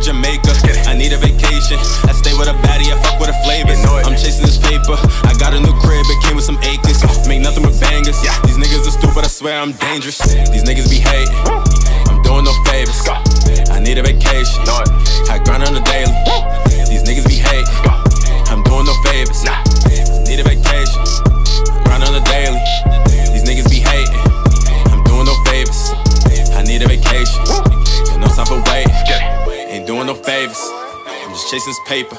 Jamaica. I need a vacation. I stay with a baddie, I fuck with the flavors. I'm chasing this paper. I got a new crib, it came with some acres. Make nothing but bangers. These niggas are stupid, I swear I'm dangerous. These niggas be hating. I'm doing no favors. I need a vacation. I grind on the daily. These niggas be hating. I'm doing no favors. Need a vacation. I grind on the daily. These niggas be hating. I'm doing no favors. I need a vacation. Got no time for waiting. Ain't doing no favors. I'm just chasing this paper.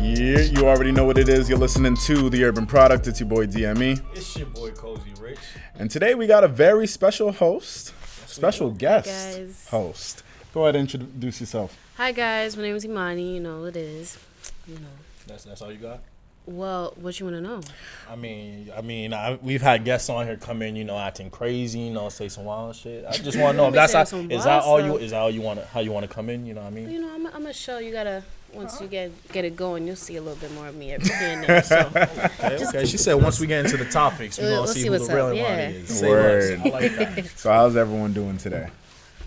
Yeah, you already know what it is. You're listening to The Urban Product. It's your boy DME. It's your boy Cozy Rich. And today we got a very special host, special guest guys. host. Go ahead and introduce yourself. Hi guys, my name is Imani. You know what it is. You know. That's all you got? Well, what you want to know? I mean, we've had guests on here come in, acting crazy, say some wild shit. I just want to know if that's how you want to come in, you know what I mean? You know, I'm a show. You gotta once you get it going, you'll see a little bit more of me every day and there. So okay. She said once we get into the topics, we're gonna see who the real Imani is. Word. I like that. So how's everyone doing today?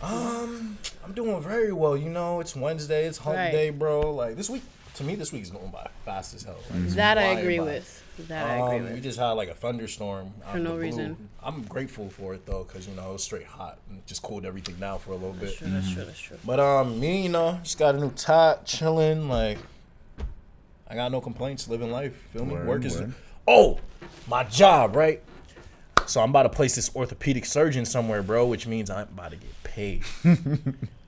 I'm doing very well. It's Wednesday. It's hump day, bro. Like this week. To me, this week is going by fast as hell. That I agree with. We just had like a thunderstorm for no reason. I'm grateful for it though, because it was straight hot and it just cooled everything down for a little bit. That's true. But me, just got a new tot, chilling. Like I got no complaints, living life. Feel me? Work is. Oh, my job, right? So I'm about to place this orthopedic surgeon somewhere, bro, which means I'm about to get paid.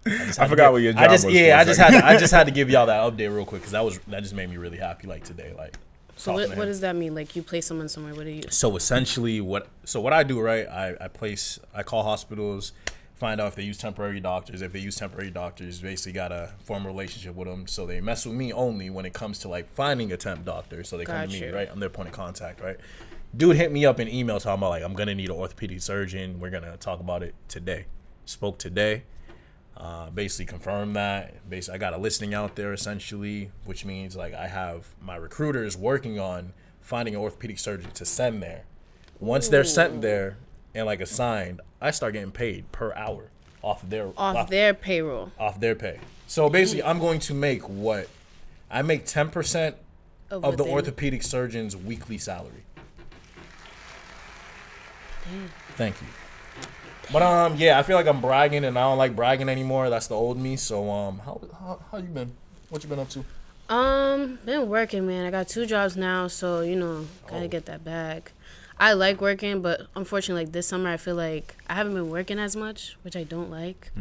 I forgot what your job was. I just had to give y'all that update real quick because that just made me really happy. Like today, like. So what does that mean? Like you place someone somewhere? What do you? So essentially, what I do, right? I call hospitals, find out if they use temporary doctors. If they use temporary doctors, basically gotta form a relationship with them. So they mess with me only when it comes to like finding a temp doctor. So they come to me, right? I'm their point of contact, right? Dude hit me up in email talking about like I'm gonna need an orthopedic surgeon. We're gonna talk about it today. Spoke today. Basically confirmed that. Basically, I got a listing out there essentially, which means like I have my recruiters working on finding an orthopedic surgeon to send there. Once they're sent there and like assigned, I start getting paid per hour off their payroll. Off their pay. So basically, I'm going to make what? I make 10% of the orthopedic surgeon's weekly salary. Damn. Thank you. But yeah, I feel like I'm bragging, and I don't like bragging anymore. That's the old me. So how you been? What you been up to? Been working, man. I got 2 jobs now, so gotta get that bag. I like working, but unfortunately, like this summer, I feel like I haven't been working as much, which I don't like.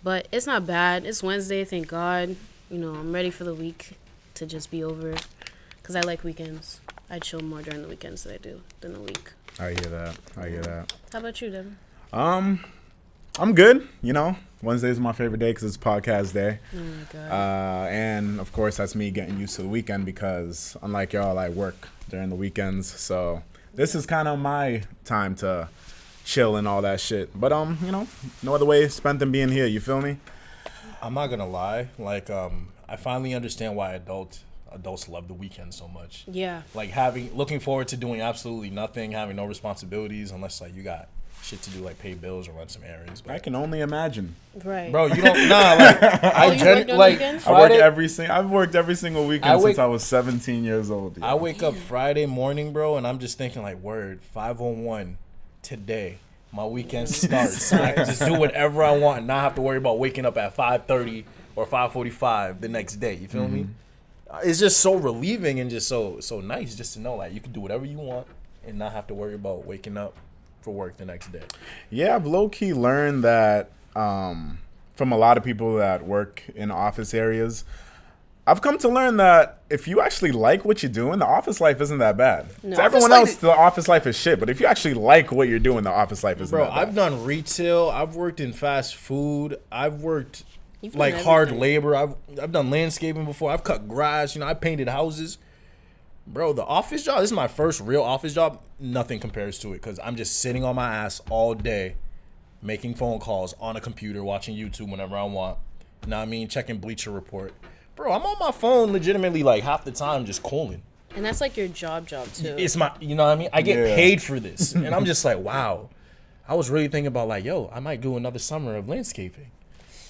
But it's not bad. It's Wednesday, thank God. I'm ready for the week to just be over, cause I like weekends. I chill more during the weekends than I do than the week. I hear that. How about you, Devin? I'm good. Wednesday is my favorite day because it's podcast day. Oh my God. And of course, that's me getting used to the weekend because unlike y'all, I work during the weekends. So this is kind of my time to chill and all that shit. But no other way spent than being here. You feel me? I'm not gonna lie. Like I finally understand why adults love the weekend so much. Yeah. Like looking forward to doing absolutely nothing, having no responsibilities unless like you got shit to do, like pay bills or run some errands. But I can only imagine. Right. Bro, you don't like I've worked every single weekend since I was 17 years old. Yeah. I wake up Friday morning, bro, and I'm just thinking like, word, 5:01 today. My weekend starts. I can just do whatever I want and not have to worry about waking up at 5:30 or 5:45 the next day. You feel me? It's just so relieving and just so nice just to know like you can do whatever you want and not have to worry about waking up for work the next day. Yeah, I've low-key learned that from a lot of people that work in office areas. I've come to learn that if you actually like what you're doing, the office life isn't that bad. No. To everyone else, the office life is shit. But if you actually like what you're doing, the office life isn't that bad. I've done retail. I've worked in fast food. I've worked like hard labor. I've done landscaping before. I've cut grass. I painted houses. Bro, the office job, this is my first real office job. Nothing compares to it because I'm just sitting on my ass all day making phone calls on a computer, watching YouTube whenever I want. You know what I mean? Checking Bleacher Report. Bro, I'm on my phone legitimately like half the time just calling. And that's like your job too. It's my, you know what I mean? I get paid for this. And I'm just like, wow. I was really thinking about like, yo, I might do another summer of landscaping.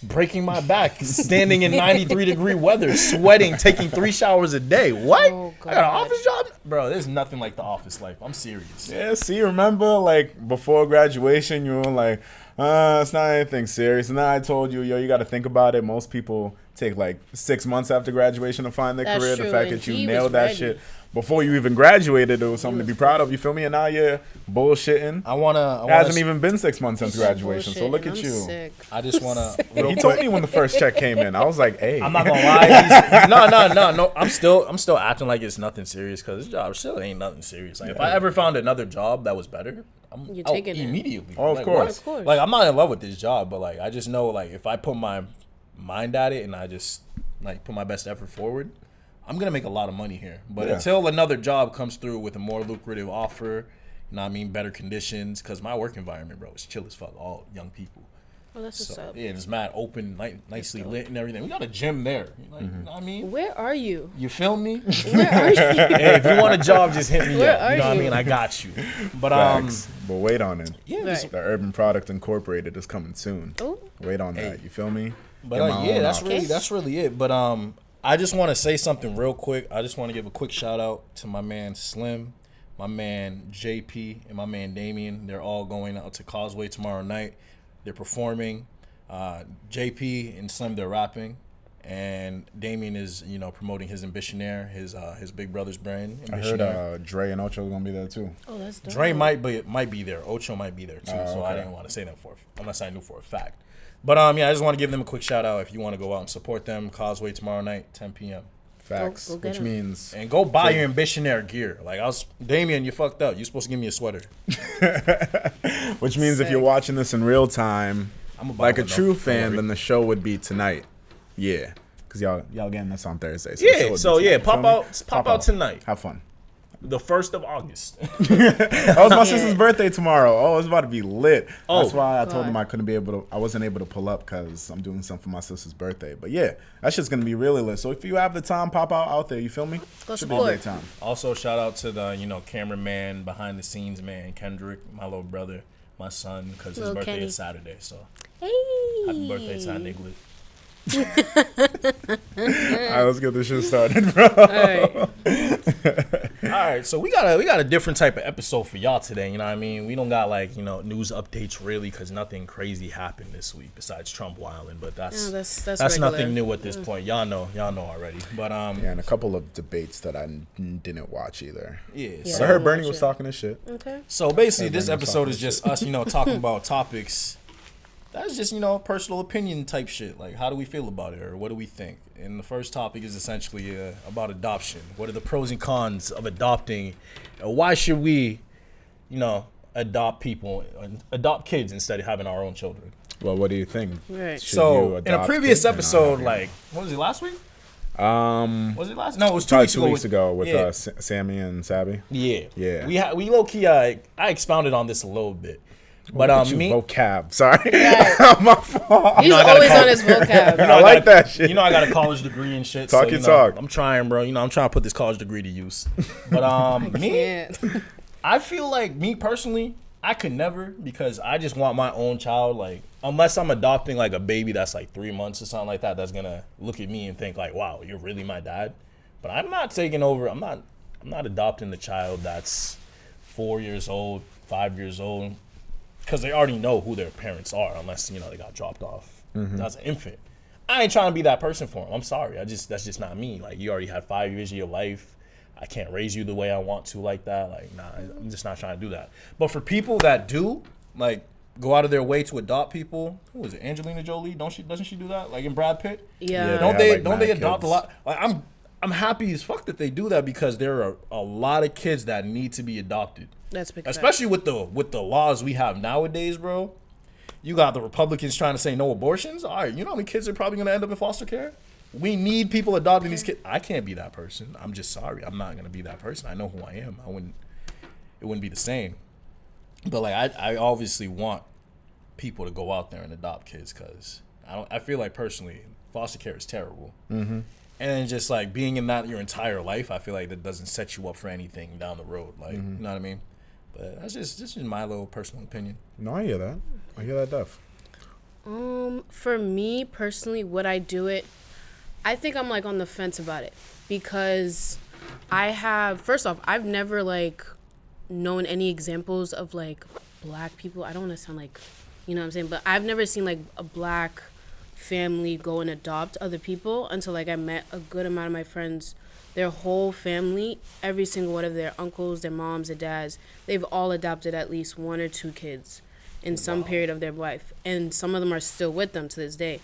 Breaking my back, standing in 93-degree weather, sweating, taking 3 showers a day. What? Oh, I got an God. office job? Bro, there's nothing like the office life. I'm serious. Yeah, see, remember, like, before graduation, you were like, it's not anything serious. And then I told you, yo, you got to think about it. Most people take, like, 6 months after graduation to find their That's career. The true, fact and that you he was nailed that ready. shit before you even graduated, it was something to be proud of. You feel me? And now you're bullshitting. I It hasn't even been 6 months since This graduation, bullshit, so look and at I'm you. sick. I just want to. He told me when the first check came in. I was like, hey. I'm not gonna lie. No. I'm still acting like it's nothing serious because this job still ain't nothing serious. Like if I ever found another job that was better, I'm You're out taking it. immediately. Oh, of Like, course. what? Of course. Like I'm not in love with this job, but like I just know like if I put my mind at it and I just like put my best effort forward, I'm gonna make a lot of money here. But Yeah. until another job comes through with a more lucrative offer, you know what I mean, better conditions, because my work environment, bro, is chill as fuck. All young people. Well, that's what's So, up. yeah, it's mad open, nicely lit and everything. We got a gym there. Like, you know what I mean? Where are you? You feel me? Where are you? Hey, if you want a job, just hit me Where up. You know are what I you? mean? I got you. But Facts. But wait on it. yeah, Right. just, The Urban Product Incorporated is coming soon. Oh, Wait on that. You feel me? but Get my yeah, own that's office. really it. But I just want to say something real quick. I just want to give a quick shout out to my man Slim, my man JP, and my man Damien. They're all going out to Causeway tomorrow night. They're performing. JP and Slim, they're rapping, and Damien is promoting his Ambitionaire, his big brother's brand. I Ambitionaire. heard Dre and Ocho gonna be there too. oh, that's dope. Dre might be there. Ocho might be there too. So I okay. didn't want to say that unless I knew for a fact. But yeah, I just want to give them a quick shout out. If you want to go out and support them, Causeway tomorrow night, 10 p.m. Facts. Go get Which 'em. means And go buy your Ambitionaire gear. Like Damien, you fucked up. You supposed to give me a sweater. if you're watching this in real time, I'm about like a to know. true Don't fan, worry. then the show would be tonight. Yeah. Cause y'all getting this on Thursday. So the show Yeah. would So be yeah, tonight. You feel me? pop out tonight, Have fun. the 1st of August. That was my sister's birthday tomorrow. Oh, it's about to be lit. Oh, That's why I told God. him I wasn't able to pull up because I'm doing something for my sister's birthday. But yeah, that's just gonna be really lit. So if you have the time, pop out there. You feel me? Go Should be a support. great time. Also, shout out to the cameraman, behind the scenes man, Kendrick, my little brother, my son, because his Little birthday Kenny. is Saturday. So Hey. happy birthday, Ty Niglet. All right, let's get this shit started, bro. All right. All right, so we got a different type of episode for y'all today. You know what I mean? We don't got like news updates really, because nothing crazy happened this week besides Trump wilding. But that's Yeah, that's nothing regular. new at this point. Y'all know already. But Yeah, and a couple of debates that I didn't watch either. yeah. Yeah. But I heard I'll Bernie watch was it. talking this shit. Okay. So basically, Hey, this Bernie was episode talking is just us, talking about topics. That's just personal opinion type shit. Like, how do we feel about it, or what do we think? And the first topic is essentially about adoption. What are the pros and cons of adopting? And why should we, adopt kids instead of having our own children? Well, what do you think? Right. Should So you in a adopt previous kids or not? episode, like, what was it, last week? Was it last? No, it was 2 Probably weeks 2 ago. weeks ago with yeah. Sammy and Sabby. Yeah. We low key. I expounded on this a little bit, but Look at you, me. vocab. Sorry, Right. my fault. He's I gotta always call- on his vocab. I like that shit. I got a college degree and shit. Talk so, your talk. I'm trying, bro. I'm trying to put this college degree to use. But me, Can't. I feel like me personally, I could never, because I just want my own child. Like, unless I'm adopting like a baby that's like 3 months or something like that, that's gonna look at me and think like, "Wow, you're really my dad." But I'm not taking over. I'm not adopting the child that's 4 years old, 5 years old, because they already know who their parents are, unless they got dropped off as an infant. I ain't trying to be that person for them. I'm sorry. That's just not me. Like, you already had 5 years of your life. I can't raise you the way I want to like that. Like, nah, I'm just not trying to do that. But for people that do, like, go out of their way to adopt people, who is it? Angelina Jolie? Doesn't she do that? Like in Brad Pitt? Yeah. Don't have, they like, don't they mad adopt kids. a lot? Like, I'm happy as fuck that they do that, because there are a lot of kids that need to be adopted. That's big. Especially with the laws we have nowadays, bro. You got the Republicans trying to say no abortions. All right, you know how many kids are probably going to end up in foster care? We need people adopting these kids. I can't be that person. I'm just sorry. I'm not going to be that person. I know who I am. It wouldn't be the same. But like, I obviously want people to go out there and adopt kids, because I feel like personally, foster care is terrible. Mm-hmm. And just like being in that your entire life, I feel like that doesn't set you up for anything down the road. Like, you know what I mean? But that's just my little personal opinion. No, I hear that. I hear that, Def. For me personally, would I do it? I think I'm like on the fence about it because first off, I've never like known any examples of like black people. I don't want to sound like, you know what I'm saying, but I've never seen like a black family go and adopt other people until like I met a good amount of my friends. Their whole family, every single one of their uncles, their moms, their dads, they've all adopted at least 1 or 2 kids in some period of their life, and some of them are still with them to this day.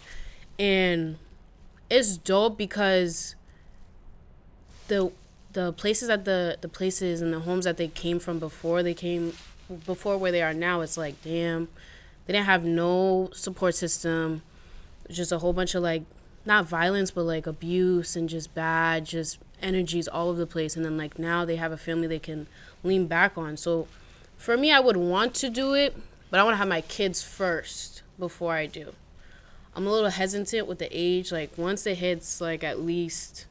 And it's dope because the places that the places and the homes that they came from before where they are now, it's like, damn, they didn't have no support system, just a whole bunch of like, not violence, but like abuse and just bad, just energies all over the place. And then like now they have a family they can lean back on. So for me, I would want to do it, but I want to have my kids first before I do. I'm a little hesitant with the age. Like once it hits like at least,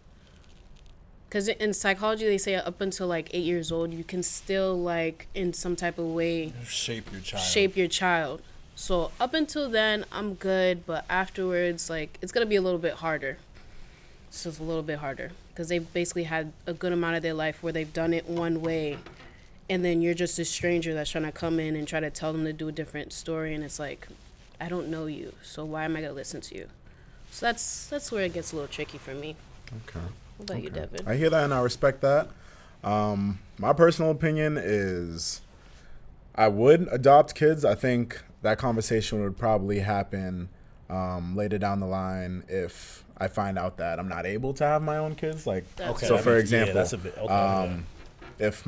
because in psychology they say up until like 8 years old, you can still like in some type of way shape your child. So up until then, I'm good, but afterwards, like, it's going to be a little bit harder. It's just a little bit harder because they've basically had a good amount of their life where they've done it one way, and then you're just a stranger that's trying to come in and try to tell them to do a different story, and it's like, I don't know you, so why am I going to listen to you? So that's where it gets a little tricky for me. Okay. What about you, Devin? I hear that and I respect that. My personal opinion is I would adopt kids. I think that conversation would probably happen later down the line if I find out that I'm not able to have my own kids. Like, Okay, so for example, yeah, that's a bit, okay, if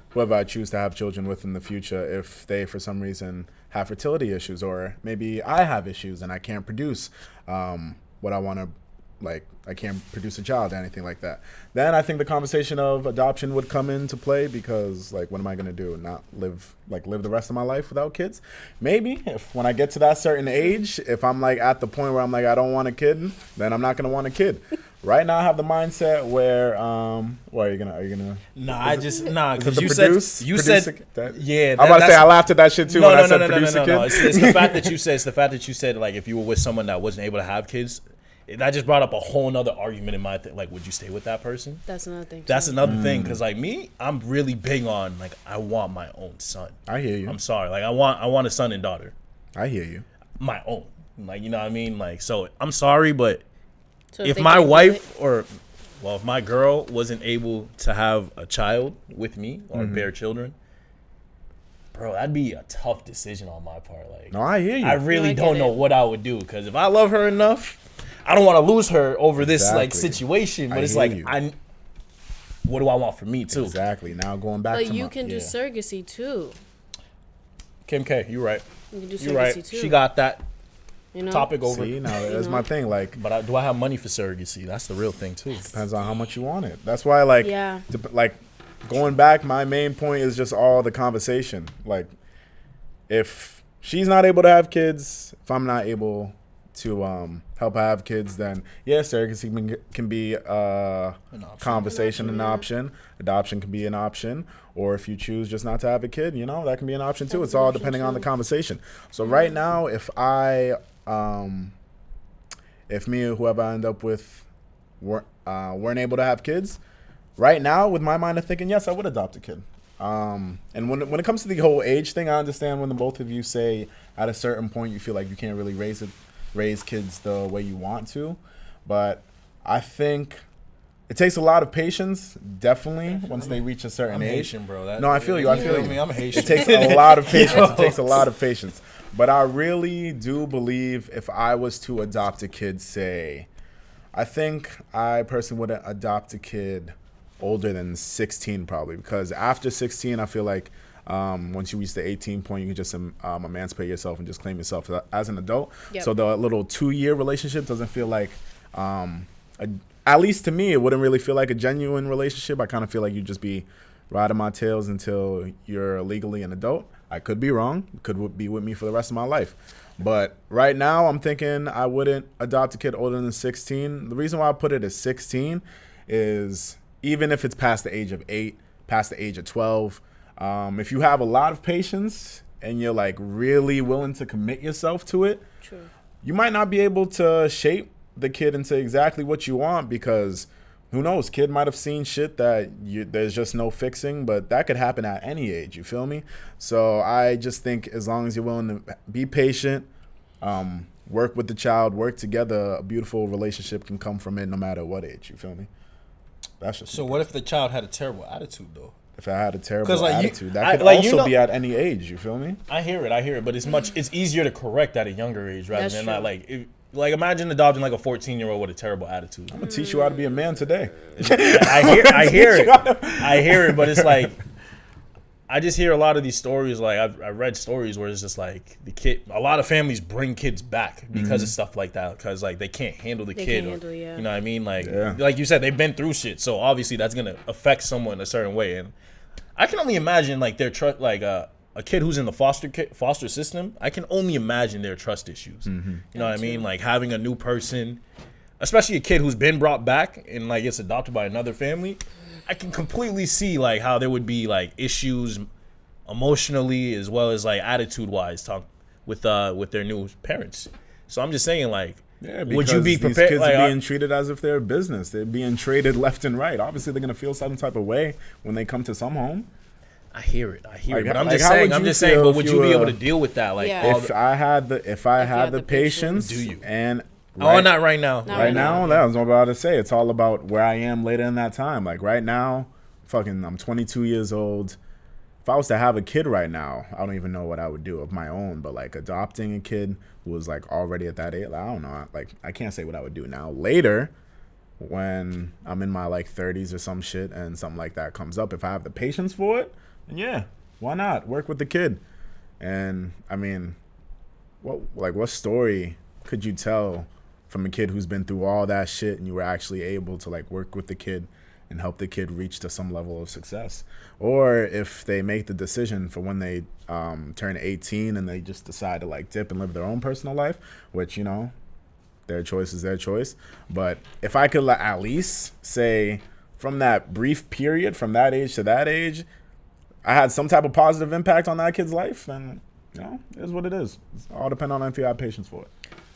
whoever I choose to have children with in the future, if they for some reason have fertility issues, or maybe I have issues and I can't produce what I want to, like I can't produce a child or anything like that, then I think the conversation of adoption would come into play, because like what am I going to do, not live the rest of my life without kids? Maybe if when I get to that certain age, if I'm like at the point where I'm like I don't want a kid, then I'm not going to want a kid. Right now I have the mindset where what are you gonna because you said yeah, I'm about to say I laughed at that shit too when I said produce a kid. No. It's the fact that you said like if you were with someone that wasn't able to have kids, that just brought up a whole nother argument in my like, would you stay with that person? That's another thing. That's another thing, because like me, I'm really big on like I want my own son. I hear you. I'm sorry, like I want a son and daughter. I hear you. My own, like, you know what I mean, like, so I'm sorry, but So if my wife if my girl wasn't able to have a child with me or bear children, bro, that'd be a tough decision on my part. Like, no, I hear you. I really don't know what I would do, because if I love her enough, I don't want to lose her over this like situation. But it's like what do I want for me too? Exactly. Now going back but to you can do surrogacy too. Kim K, you right. You can do surrogacy You right. too. She got that you topic over. See, now that's my thing. Like, but do I have money for surrogacy? That's the real thing too. Depends on how much you want it. That's why, like, like going back, my main point is just all the conversation. Like, if she's not able to have kids, if I'm not able to help her have kids, then surrogacy can be an option. Adoption can be an option. Or if you choose just not to have a kid, that can be an option too. It's all depending on the conversation. So right now, if me or whoever I end up with weren't able to have kids, right now with my mind of thinking, yes, I would adopt a kid. And when it comes to the whole age thing, I understand when the both of you say at a certain point you feel like you can't really raise kids the way you want to, but I think it takes a lot of patience, definitely. Once they reach a certain age. Haitian, bro. No, I feel you. I feel you. I'm Haitian. It takes a lot of patience. It takes a lot of patience. But I really do believe if I was to adopt a kid, I think I personally would adopt a kid older than 16 probably, because after 16, I feel like once you reach the 18 point, you can just emancipate yourself and just claim yourself as an adult. Yep. So the little 2-year relationship doesn't feel like, at least to me, it wouldn't really feel like a genuine relationship. I kind of feel like you'd just be riding my tails until you're legally an adult. I could be wrong. You could be with me for the rest of my life. But right now, I'm thinking I wouldn't adopt a kid older than 16. The reason why I put it as 16 is even if it's past the age of 8, past the age of 12, If you have a lot of patience and you're like really willing to commit yourself to it, True. you might not be able to shape the kid into exactly what you want, because who knows, kid might have seen shit that there's just no fixing, but that could happen at any age, you feel me? So I just think as long as you're willing to be patient, work with the child, work together, a beautiful relationship can come from it no matter what age, you feel me? That's just So what if the child had a terrible attitude though? if I had a terrible like attitude, that could like, also be at any age, you feel me? I hear it, but it's easier to correct at a younger age rather That's than true. not like imagine adopting like a 14-year-old with a terrible attitude. I'm gonna teach you how to be a man today. I hear it, but it's like I just hear a lot of these stories. Like I read stories where it's just like a lot of families bring kids back because of stuff like that, because like they can't handle the kid. Yeah. You know what I mean? Like you said, they've been through shit, so obviously that's gonna affect someone a certain way. And I can only imagine like their trust, like a kid who's in the foster system. I can only imagine their trust issues. You know what I mean? Like having a new person, especially a kid who's been brought back and like gets adopted by another family. I can completely see like how there would be like issues emotionally as well as like attitude wise with their new parents. So I'm just saying like, would you be prepared? These kids like, are being treated as if they're a business. They're being traded left and right. Obviously, they're gonna feel some type of way when they come to some home. I hear it, Like, but I'm like, just how saying. would I'm you just saying. feel But if would you you be able were- to deal with that? Like, Yeah. If I had the patience, Do you? and oh, not right now. Not right now, that was what I was about to say. It's all about where I am later in that time. Like right now, I'm 22 years old. If I was to have a kid right now, I don't even know what I would do of my own. But like adopting a kid who was like already at that age, I don't know. Like I can't say what I would do now. Later, when I'm in my like 30s or some shit, and something like that comes up, if I have the patience for it, then yeah, why not work with the kid? And I mean, what story could you tell from a kid who's been through all that shit and you were actually able to like work with the kid and help the kid reach to some level of success? Or if they make the decision for when they turn 18 and they just decide to like dip and live their own personal life, which, you know, their choice is their choice. But if I could at least say from that brief period, from that age to that age, I had some type of positive impact on that kid's life, then, you know, it is what it is. It's all depend on if you have patience for it.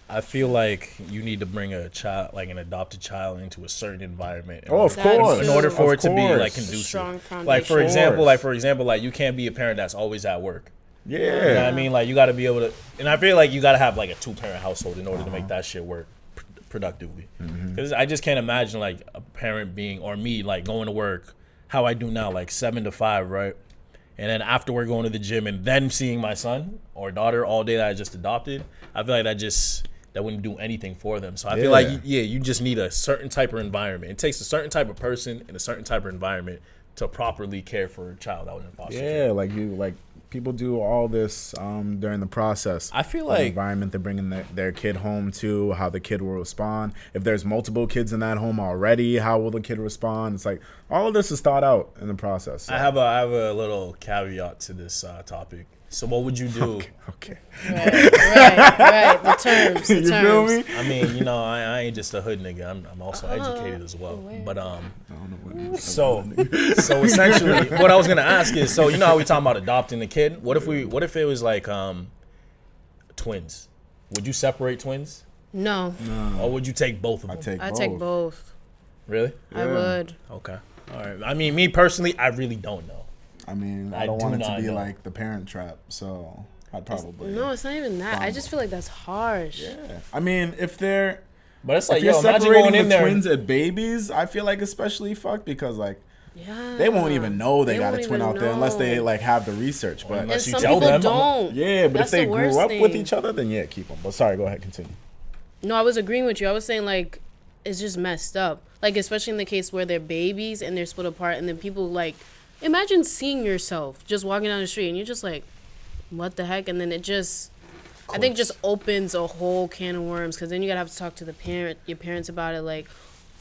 I feel like you need to bring a child, like an adopted child, into a certain environment. Oh, of That course. In order for Of it to be course. like conducive. Strong foundation. Like for Of example, like you can't be a parent that's always at work. Yeah. You know what I mean? Like you got to be able to, and I feel like you got to have like a 2-parent household in order to make that shit work productively. Because I just can't imagine like a parent being, or me like going to work how I do now, like 7 to 5, right? And then after we're going to the gym and then seeing my son or daughter all day that I just adopted, I feel like that wouldn't do anything for them. So I feel like, you just need a certain type of environment. It takes a certain type of person in a certain type of environment to properly care for a child that was in foster care. Yeah, like people do all this during the process. I feel The like environment they're bringing their kid home to, how the kid will respond. If there's multiple kids in that home already, how will the kid respond? It's like all of this is thought out in the process. So. I have a little caveat to this topic. So what would you do? Okay. Right. The terms. You feel me? I mean, you know, I ain't just a hood nigga. I'm also educated as well. But so essentially, what I was gonna ask is, so you know how we talking about adopting a kid? What if it was like twins? Would you separate twins, No, or would you take both of them? I take both. Really? I would. Okay. All right. I mean, me personally, I really don't know. I mean, I I don't do want it to not be know. like the Parent Trap, so I'd probably. No, it's not even that. I just feel like that's harsh. Yeah. I mean, if they're But it's like, if you're yo, imagine separating going in the there. twins at babies, I feel like especially fucked because like Yeah. they won't even know they got a won't twin even out there unless they know. like have the research. But And Unless you some tell people them. don't. yeah, but That's if they the worst grew up with thing. each other, then yeah, keep them. But sorry, go ahead, continue. No, I was agreeing with you. I was saying like it's just messed up. Like especially in the case where they're babies and they're split apart, and then people like imagine seeing yourself just walking down the street and you're just like, what the heck? And then it just, I think, just opens a whole can of worms because then you gotta have to talk to your parents about it. Like,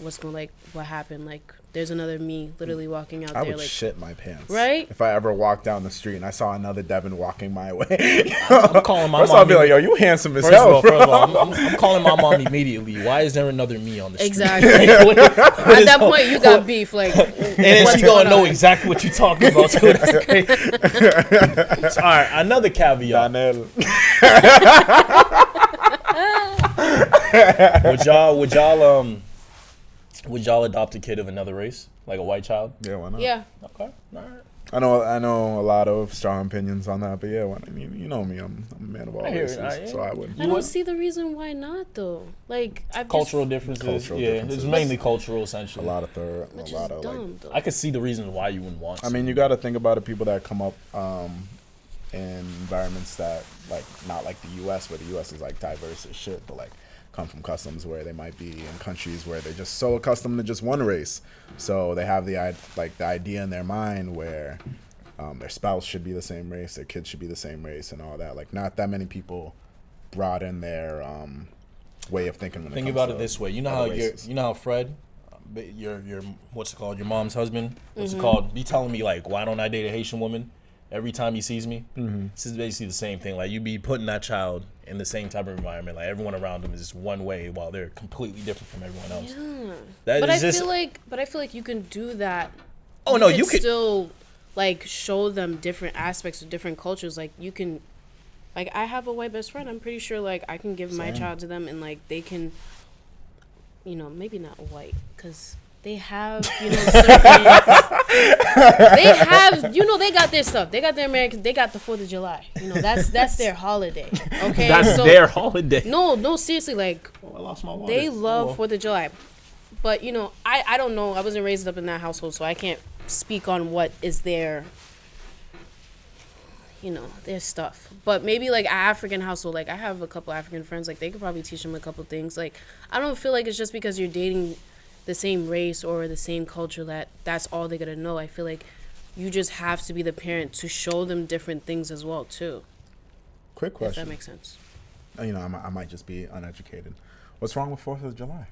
what's going like what happened. Like there's another me literally walking out I there would like shit my pants. Right? If I ever walked down the street and I saw another Devin walking my way. I'm calling my First mom. I'll be like, yo, you handsome as First hell, of all, bro. I'm calling my mom immediately. Why is there another me on the street? exactly. What At that point, you got beef. Like, and then she gonna know exactly what you're talking about too. That's great. All right, another caveat. Daniel. Would y'all adopt a kid of another race, like a white child? Yeah, why not? Yeah. Okay, all right. I know a lot of strong opinions on that, but yeah, you know me, I'm a man of all races, so I would. I don't see the reason why not though. Like I've Cultural just, differences. Cultural yeah, differences. it's mainly cultural A essentially. lot of which is like. dumb though. I could see the reasons why you wouldn't want to. I mean, you got to think about the people that come up in environments that like not like the U.S., where the U.S. is like diverse as shit, but like come from customs where they might be in countries where they're just so accustomed to just one race, so they have the idea in their mind where their spouse should be the same race, their kids should be the same race, and all that. Like, not that many people broaden their way of thinking. When Think it comes about to it this way: you know how Fred, your what's it called, your mom's husband, what's it called? Be telling me like, why don't I date a Haitian woman? Every time he sees me, this is basically the same thing. Like, you be putting that child in the same type of environment. Like, everyone around them is just one way, while they're completely different from everyone else. Yeah. That But is I just, feel like you can do that. Oh no, you could still like show them different aspects of different cultures. Like you can, like I have a white best friend. I'm pretty sure like I can give my child to them and like they can, you know, maybe not white because they have, you know, certain, they have, you know, they got their stuff. They got their American. They got the 4th of July. You know, that's their holiday. Okay, that's their holiday. No, seriously, like I lost my wallet. they love 4th of July. But, you know, I don't know. I wasn't raised up in that household, so I can't speak on what is their, you know, their stuff. But maybe, like, an African household. Like, I have a couple African friends. Like, they could probably teach them a couple things. Like, I don't feel like it's just because you're dating the same race or the same culture that's all they're going to know. I feel like you just have to be the parent to show them different things as well, too. Quick question. If that makes sense. You know, I might just be uneducated. What's wrong with 4th of July?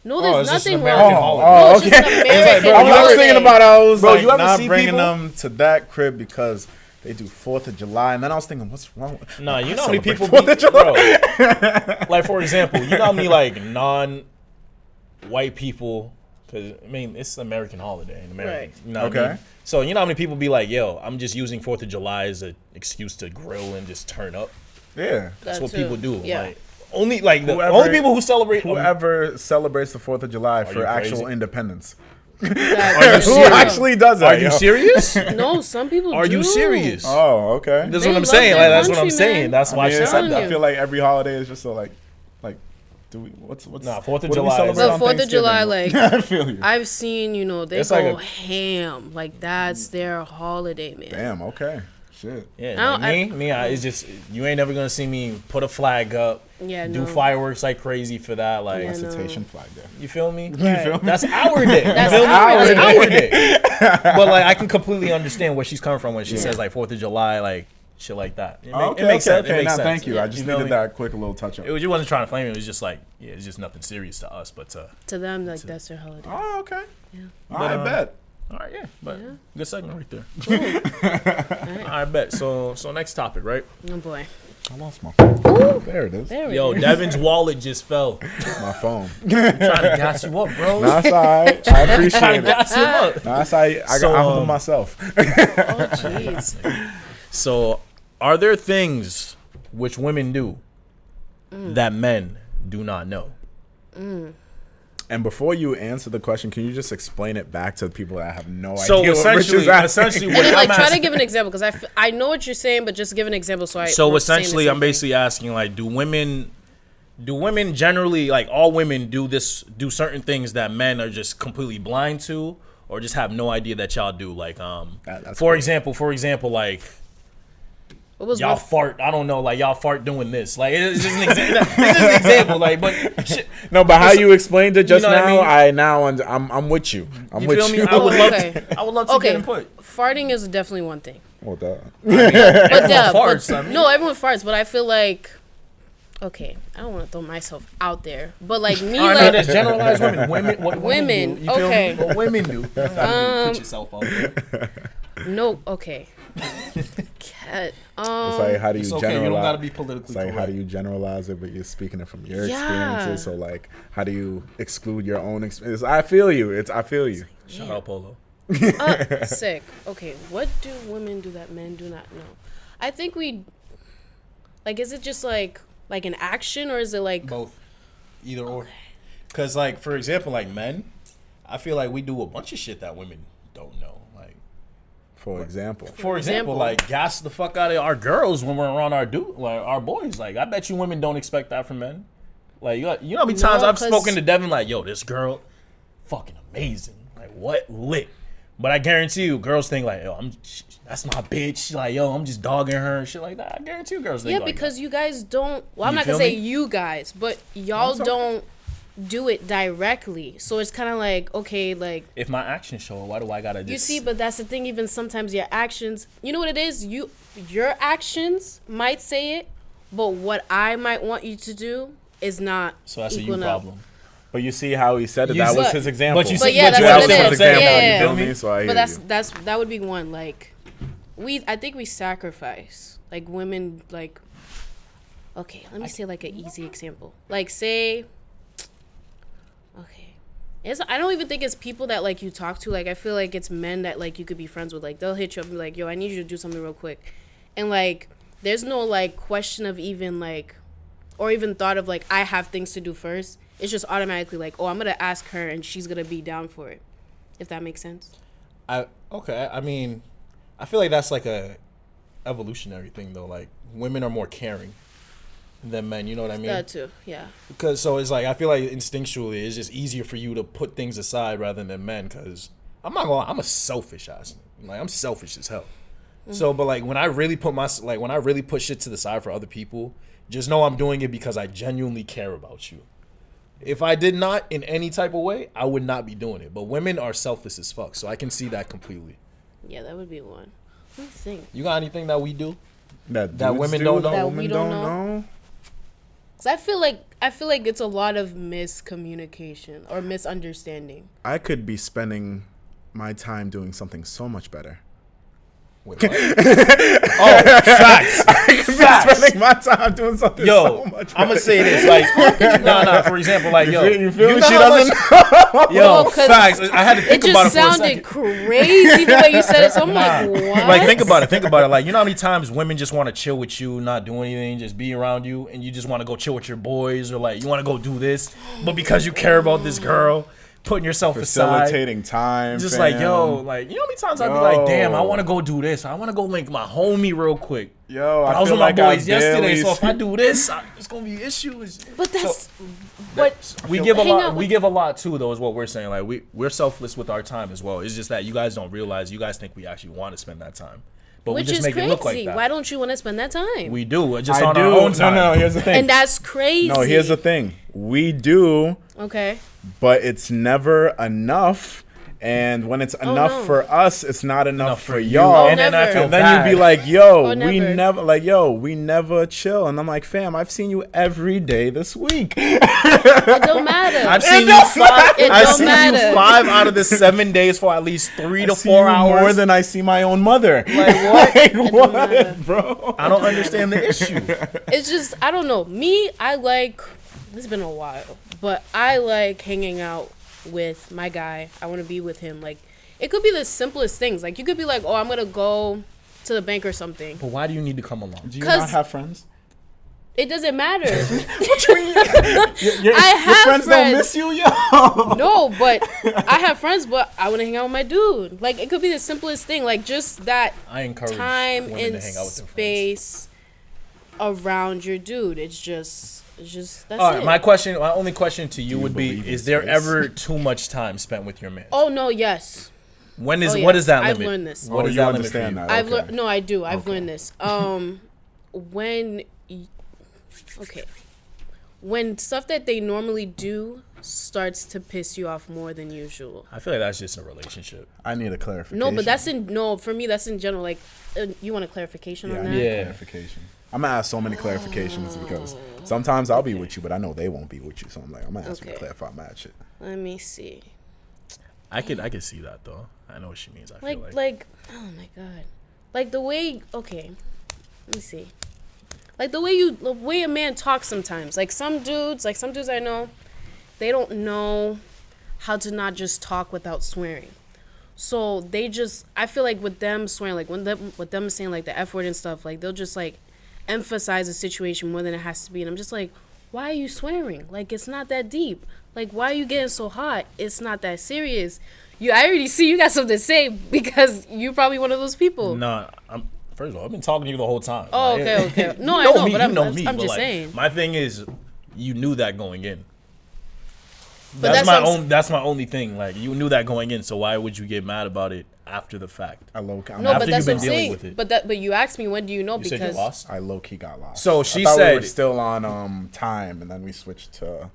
No, there's it's just an nothing American wrong. holiday. No, it's just an American bro, I was holiday. thinking about I was Bro, like you ever not see bringing people- them to that crib because they do 4th of July, and then I was thinking, what's wrong with Nah, you I know how many celebrate people 4th of July? bro, like, for example, you know how many, like, non-white people, because, I mean, it's an American holiday in America. Right. You know what I Okay. mean? So, you know how many people be like, yo, I'm just using 4th of July as an excuse to grill and just turn up? Yeah. That's That what too. people do. Yeah. Like, only, like, the Whoever- only people who celebrate... Whoever celebrates the 4th of July for you actual crazy? independence. That- Who actually does that? Are you yo? serious? No, some people Are do. you serious? Oh, okay. That's They what I'm love saying. their Like, that's what I'm country, saying. man. That's why I mean, she said telling that. I feel like every holiday is just so like, do we? What's Nah, 4th of what do we July is- celebrate But on 4th of July, Thanksgiving? like I feel you. I've seen, you know, they It's go like a- ham. Like that's their holiday, man. Damn. Okay. Shit. Yeah, like it's just, you ain't never gonna see me put a flag up, Yeah, do no. fireworks like crazy for that. Like, Yeah, That's no. a Haitian flag there. you feel me? Right. feel me? That's our day. That's You feel me? our That's day. our day. But like, I can completely understand where she's coming from when she says like 4th of July, like shit like that. It makes sense. It Okay. makes Now, sense. thank you. I just You feel needed me? that quick little touch up. It was, you wasn't trying to flame it. It was just like, yeah, it's just nothing serious to us, but To them, like that's their holiday. Oh, okay. Yeah. I bet. all right, yeah, but Yeah. good segment right there. I bet. So next topic, right? Oh boy. I lost my phone. There it is. There we Yo, go. Devin's wallet just fell. My phone. Trying to gas you up, bro. Nah, it's all right. I Trying appreciate to it. gas you up. Nah, it's all right. I So, humble myself. Oh jeez. So, are there things which women do that men do not know? And before you answer the question, can you just explain it back to the people that have no So idea what Rich is asking? essentially, And what then, I'm like, try to asking, give an example because I know what you're saying, but just give an example so I. so we're saying the essentially, same I'm thing. basically asking, like, do women generally, like, all women do certain things that men are just completely blind to, or just have no idea that y'all do? Like, That's for cool. example, like, What was y'all one- fart. I don't know, like, y'all fart doing this. Like, it's just an example. It's just an example, like, but shit, No, but how you explained it just know what I now, mean? I'm with you. I'm you with feel me? you. I would love Okay. to. I would love to Okay. get input. Farting is definitely one thing. Well, duh. But yeah, farts, but, I mean. no, everyone farts, but I feel like Okay, I don't want to throw myself out there, but like me, I know like that's generalized women. What Women, do, you feel okay. me? What women do. You don't gotta put yourself out there. no, okay. Cat. It's like, how do you It's okay. generalize? You don't gotta be politically It's like, correct. how do you generalize it, but you're speaking it from your Yeah. experiences. So, like, how do you exclude your own experience? I feel you. I feel you. Shout out Polo. Sick. Okay, what do women do that men do not know? I think we, like, is it just like an action, or is it like Both. Either or. Because, like, for example, like men, I feel like we do a bunch of shit that women don't know. Like, For example. for example, like, gas the fuck out of our girls when we're around our boys. Like, I bet you women don't expect that from men. Like, you know how many times I've 'cause- spoken to Devin, like, yo, this girl, fucking amazing. Like, what lit? But I guarantee you, girls think, like, yo, that's my bitch. Like, yo, I'm just dogging her and shit like that. I guarantee you girls think yeah, like because that. you guys don't. Well, I'm You not gonna feel say me? you guys, but y'all That's okay. don't do it directly. So it's kind of like, okay, like If my actions show it, why do I gotta just... you see, but that's the thing. Even sometimes your actions, you know what it is. Your actions might say it, but what I might want you to do is not. So that's a you equal enough. problem. But you see how he said it. You That was see- his example. But you But see- yeah, that's you what it understand is. what I'm saying, Yeah, though, yeah, you yeah. feel me? So I hear But you. that would be one. Like I think we sacrifice. Like women, like okay, let me say like an easy example. Like say, okay, I don't even think it's people that like you talk to. Like I feel like it's men that like you could be friends with. Like they'll hit you up and be like, yo, I need you to do something real quick, and like there's no like question of even like, or even thought of like I have things to do first. It's just automatically like, oh, I'm gonna ask her and she's gonna be down for it. If that makes sense. Okay, I mean, I feel like that's like a evolutionary thing though. Like women are more caring than men. You know what I mean? That too, yeah. Because so it's like I feel like instinctually it's just easier for you to put things aside rather than men. Because I'm not gonna lie, I'm a selfish ass. Like I'm selfish as hell. So, but like when I really put shit to the side for other people, just know I'm doing it because I genuinely care about you. If I did not in any type of way, I would not be doing it. But women are selfless as fuck, so I can see that completely. Yeah, that would be one. Let me think. You got anything that we do? That that dudes women do, don't know? That women we don't know? Cause I feel like it's a lot of miscommunication or misunderstanding. I could be spending my time doing something so much better. Wait, what? Oh, facts. Spending my time doing something Yo, so much better. I'm gonna say this, like, nah. For example, like, yo, You feel me? know She how doesn't much- Yo, No, 'cause facts. I had to It think about it just for a sounded second. crazy the way you said it. So I'm like, what? Like, think about it. Like, you know how many times women just want to chill with you, not do anything, just be around you, and you just want to go chill with your boys, or like you want to go do this, but because you care about this girl, putting yourself aside. facilitating time. Just fam. like, yo, like, you know how many times I'd be like, damn, I want to go do this. I want to go link my homie real quick. Yo, But I was feel with my like I boys yesterday, barely so if see- I do this, it's gonna be issues. But that's but We give a hang lot. out We with- give a lot too, though. Is what we're saying. Like we're selfless with our time as well. It's just that you guys don't realize. You guys think we actually want to spend that time, but which we just is make crazy. it look like that. Why don't you want to spend that time? We do just I on do. our own time. No, here's the thing. and that's crazy. No, here's the thing. We do, Okay. but it's never enough. And when it's enough no. for us, it's not enough Enough for for you. y'all. Oh, And then I never. feel And then bad. you'd be like, yo, Oh, we never. we never chill. And I'm like, fam, I've seen you every day this week. It don't matter. I've seen you don't five. It I've don't seen matter. you 5 out of the 7 days for at least 3 to See 4 you hours. more than I see my own mother. Like what? Like, don't what, matter. bro? I don't understand the issue. It's just I don't know. Me, I like. It's been a while, but I like hanging out with my guy. I want to be with him. Like it could be the simplest things. Like you could be like, oh, I'm gonna go to the bank or something. But why do you need to come along? Do you 'Cause- not have friends? It doesn't matter. Your have friends don't friends. miss you, yo. No, but I have friends, but I want to hang out with my dude. Like it could be the simplest thing. Like just that I encourage time women and to hang out with their friends. space around your dude. It's just that's All right, it. my only question to you you would be: believe in is there space? ever too much time spent with your man? Oh no, yes. When is Oh, what yes. is that I've limit? learned this. What Oh, is you that limit understand for you? that. I've Okay. learned. No, I do. I've learned this. When stuff that they normally do starts to piss you off more than usual. I feel like that's just a relationship. I need a clarification. No, but for me that's in general. Like, you want a clarification yeah, on I that? need Yeah. a clarification. I'm gonna ask so many clarifications because sometimes I'll be with you, but I know they won't be with you. So I'm like, I'm gonna ask you to clarify mad shit. Let me see. I could see that though. I know what she means. I feel Oh my god, like the way. Okay, let me see. Like the way a man talks sometimes. Like some dudes I know, they don't know how to not just talk without swearing. So they just, I feel like with them swearing, like with them saying like the F word and stuff, like they'll just like emphasize the situation more than it has to be. And I'm just like, why are you swearing? Like, it's not that deep. Like, why are you getting so hot? It's not that serious. I already see you got something to say because you're probably one of those people. Nah, first of all, I've been talking to you the whole time. Oh, okay. No, I know, but I'm just saying. My thing is, you knew that going in. But That's my only thing. Like, you knew that going in, so why would you get mad about it after the fact? No, but that's what I'm saying. But you asked me, when do you know? Because said you lost? I low key got lost. So she I thought said we were still on time, and then we switched to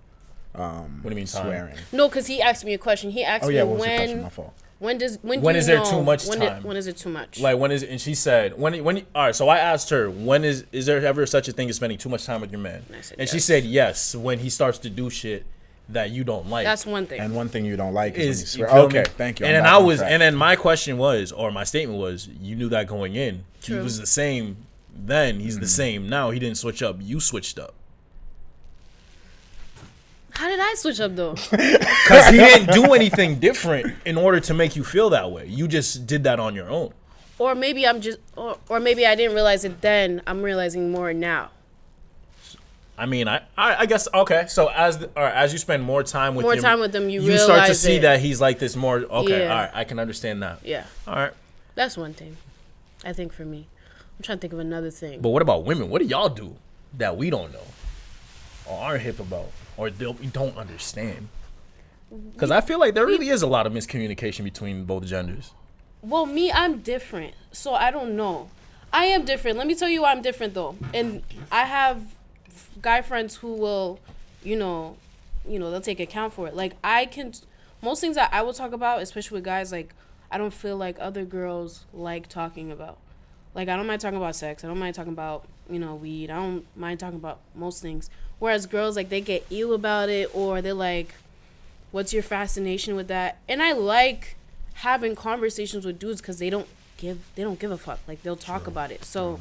what do you mean swearing? time? No, because he asked me a question. He asked me what was your question? My fault. When is there too much time? When is it too much? Like and she said all right. So I asked her, is there ever such a thing as spending too much time with your man? And yes. she said yes, when he starts to do shit that you don't like. That's one thing. And one thing you don't like is when you swear. Okay, thank you. And then my question was, or my statement was, you knew that going in. True. He was the same then. He's the same now. He didn't switch up. You switched up. How did I switch up though? Because he didn't do anything different in order to make you feel that way. You just did that on your own. Or maybe or maybe I didn't realize it then. I'm realizing more now. I mean, I guess okay. So as you spend more time with them, you start to see that he's like this more. Okay, yeah. All right, I can understand that. Yeah. All right. That's one thing, I think for me. I'm trying to think of another thing. But what about women? What do y'all do that we don't know or aren't hip about or we don't understand? Because I feel like there really is a lot of miscommunication between both genders. Well, me, I'm different, so I don't know. I am different. Let me tell you why I'm different though, and I have guy friends who will, they'll take account for it. Like most things that I will talk about, especially with guys, like I don't feel like other girls like talking about. Like I don't mind talking about sex. I don't mind talking about, weed. I don't mind talking about most things. Whereas girls, like they get ill about it, or they're like, what's your fascination with that? And I like having conversations with dudes because they don't give a fuck. Like they'll talk about it. So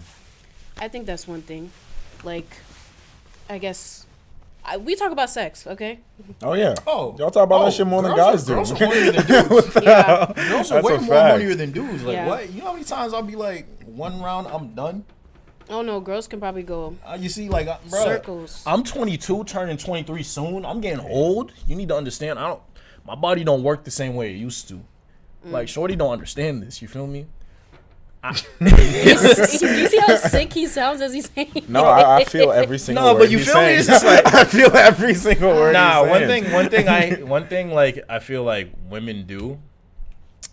I think that's one thing. Like, I guess we talk about sex, okay? Oh yeah. Oh, y'all talk about that shit more than guys do. Girls are hornier than dudes. Yeah. Girls are way more hornier than dudes. Like Yeah. what? You know how many times I'll be like, one round, I'm done. Oh no, girls can probably go You see, like, bro, circles. I'm 22, turning 23 soon. I'm getting old. You need to understand. My body don't work the same way it used to. Like, shorty don't understand this. You feel me? You see how sick he sounds as he's saying? No, I feel every single word. No, but you feel me? It's just like I feel every single word. Nah, he's saying. one thing like I feel like women do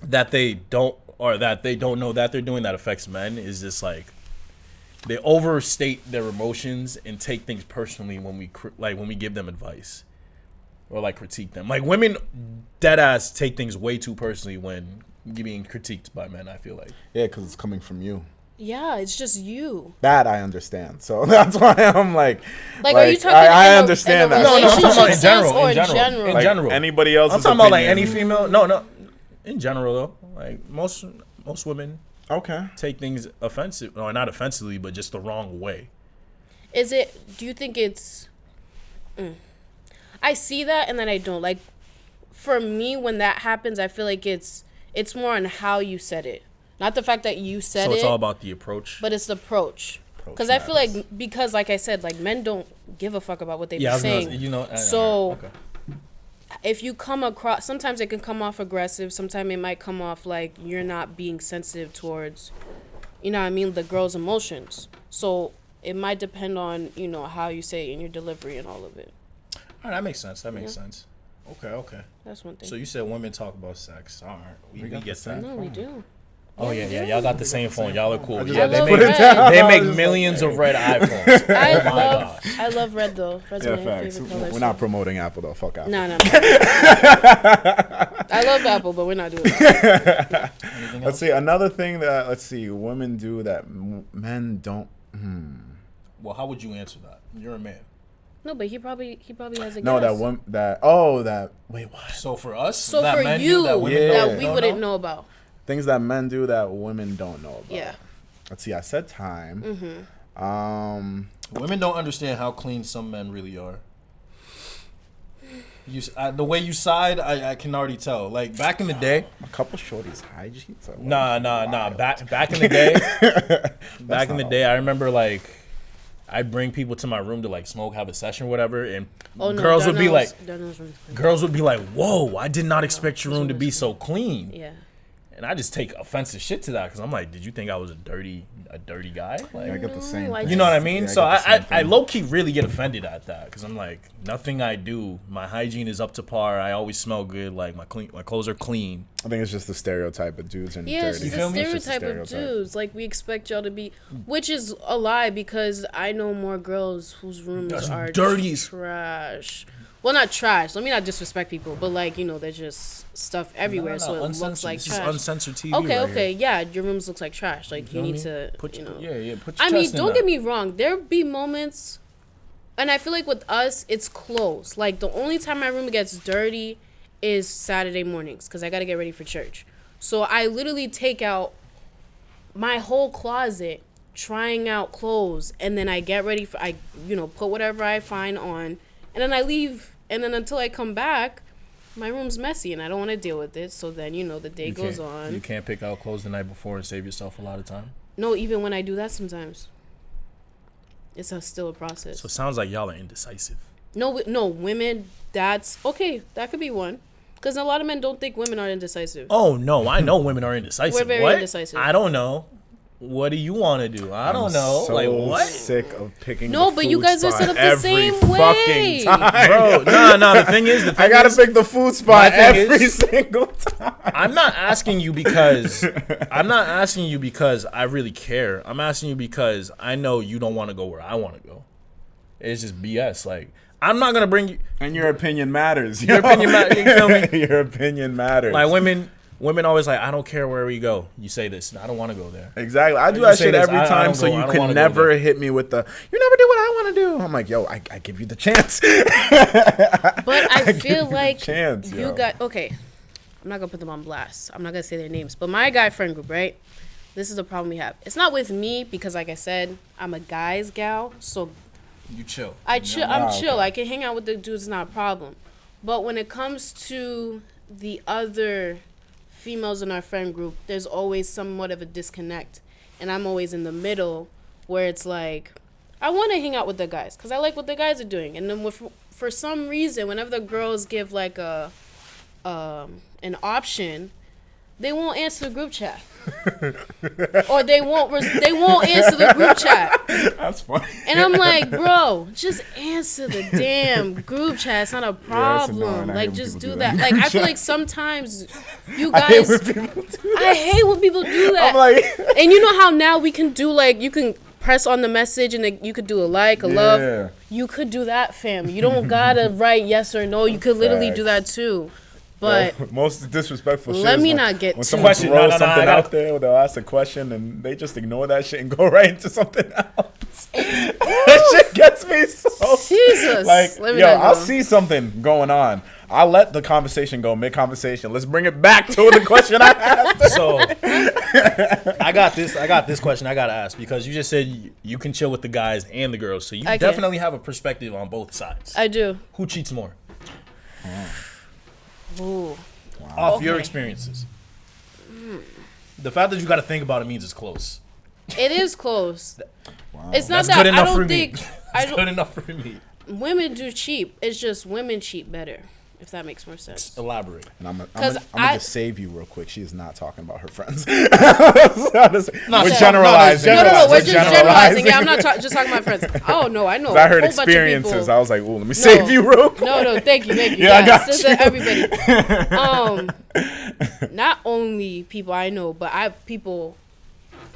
that they don't know that they're doing that affects men is just like they overstate their emotions and take things personally when we give them advice or like critique them. Like women dead ass take things way too personally when being critiqued by men, I feel like. Yeah, because it's coming from you. Yeah, it's just you. That I understand. So that's why I'm like are you talking I understand that. No, I'm talking about in general. In general. Anybody else? I'm talking about like any female. No. In general though, like most women take things offensive, or not offensively, but just the wrong way. Do you think it's I see that and then I don't. Like for me, when that happens, I feel like it's more on how you said it. Not the fact that you said it. So it's all about the approach. But it's the approach. Because I feel like I said, like men don't give a fuck about what they're saying. Okay. If you come across, sometimes it can come off aggressive. Sometimes it might come off like you're not being sensitive towards, the girl's emotions. So it might depend on, how you say it and your delivery and all of it. All right, that makes sense. Sense. Okay. That's one thing. So you said women talk about sex. All right, we get that. No, we do. Oh yeah. Y'all got the same phone. Y'all are cool. Yeah, they make millions of red iPhones. I love red though. Red's my favorite color. We're not promoting Apple though. Fuck Apple. No. I love Apple, but we're not doing that. Let's see another thing that women do that men don't. Well, how would you answer that? You're a man. No, but he probably has a No, guess. that one. That wait, what? So for us, So that for men you, do, that women Yeah. don't, that we don't wouldn't know? know about. Things that men do that women don't know about. Yeah. Let's see. I said time. Women don't understand how clean some men really are. The way you side, I can already tell. Like back in the day, A couple shorties hygiene. So nah. Back in the day, I remember like I'd bring people to my room to like smoke, have a session, whatever, and girls would be like, "Whoa, I did not expect your room to be so clean." Yeah. And I just take offensive shit to that because I'm like, did you think I was a dirty guy? Like, I get the same. like- thing. you know what I mean? Yeah, So get the same I thing. low key really get offended at that because I'm like, nothing I do, my hygiene is up to par. I always smell good. Like my clothes are clean. I think it's just the stereotype of dudes and Yeah, dirty. it's feel the me? It's just a stereotype of stereotype. dudes. Like, we expect y'all to be, which is a lie because I know more girls whose rooms That's are dirty as- trash. Well, not trash. Let me not disrespect people, but like, you know, there's just stuff everywhere, so it looks uncensored. like This is trash. uncensored TV. Okay, right okay, here. yeah, your rooms looks like trash. Like, you Feel need me? to, Put you your, know. yeah. Put your I mean, chest in don't that. get me wrong. There be moments, and I feel like with us, it's close. Like, the only time my room gets dirty is Saturday mornings because I got to get ready for church. So I literally take out my whole closet trying out clothes, and then I get ready for, put whatever I find on, and then I leave, and then until I come back, my room's messy, and I don't want to deal with it. So then, the day goes on. You can't pick out clothes the night before and save yourself a lot of time. No, even when I do that sometimes, it's still a process. So it sounds like y'all are indecisive. No, women, that's, okay, that could be one. Because a lot of men don't think women are indecisive. Oh no, I know women are indecisive. We're very what? indecisive. I don't know. What do you want to do? I don't know. So like what? sick of picking. No, the but you food guys are spot set up the every same fucking way. time. Bro, no. The thing is, I gotta pick the food spot My thing every is- single time. I'm not asking you because I really care. I'm asking you because I know you don't want to go where I want to go. It's just BS. Like I'm not gonna bring you. And your opinion matters. Your opinion matters. You feel me? Your opinion matters. Like women always like, I don't care where we go. You say this, I don't want to go there. Exactly. I do You that say shit this, every I time, don't so go- I you don't can wanna go never there. hit me with the, you never do what I want to do. I'm like, yo, I give you the chance. But I give feel you the like chance, you yo. got, okay, I'm not going to put them on blast. I'm not going to say their names. But my guy friend group, right? This is the problem we have. It's not with me because, like I said, I'm a guy's gal. So You chill. I'm chill. okay. I can hang out with the dudes, it's not a problem. But when it comes to the other females in our friend group, there's always somewhat of a disconnect. And I'm always in the middle where it's like, I want to hang out with the guys because I like what the guys are doing. And then for some reason, whenever the girls give like an option, they won't answer the group chat. Or they won't answer the group chat. That's funny. And I'm like, bro, just answer the damn group chat. It's not a problem. annoying. I hate Like, when just people do do that. that. Like, I feel like sometimes you I hate guys, when people do that. I hate when people do that. I'm like, And you know how now we can do, like, you can press on the message and then you could do a like, a Yeah. love. You could do that, fam. You don't gotta write yes or no. You could literally do that too. But yo, most disrespectful shit. Let is me when- not get when too- someone Question. throws No, I something gotta- out there, they'll ask a question and they just ignore that shit and go right into something else. That shit gets me so. Jesus. Like, Let me yo, not I'll go. see something going on. I'll let the conversation go mid-conversation. Let's bring it back to the question I asked. So I got this question I gotta ask because you just said you can chill with the guys and the girls, so you I can. definitely have a perspective on both sides. I do. Who cheats more? Ooh. Off your Okay. experiences. The fact that you got to think about it means it's close. It is close. It's not That's that good I enough don't for me. think I That's don't good enough for me. women do cheat. It's just women cheat better, if that makes more sense. Elaborate. And I'm 'Cause gonna I- just save you real quick. She is not talking about her friends. No, We're no, generalizing. No, we're We're just generalizing. Yeah, I'm not just talking about friends. Oh no, I know. I heard a whole bunch of experiences. people- I was like, ooh, let me save you real quick. No, thank you. Yeah, I got Just you. everybody. Not only people I know, but I have people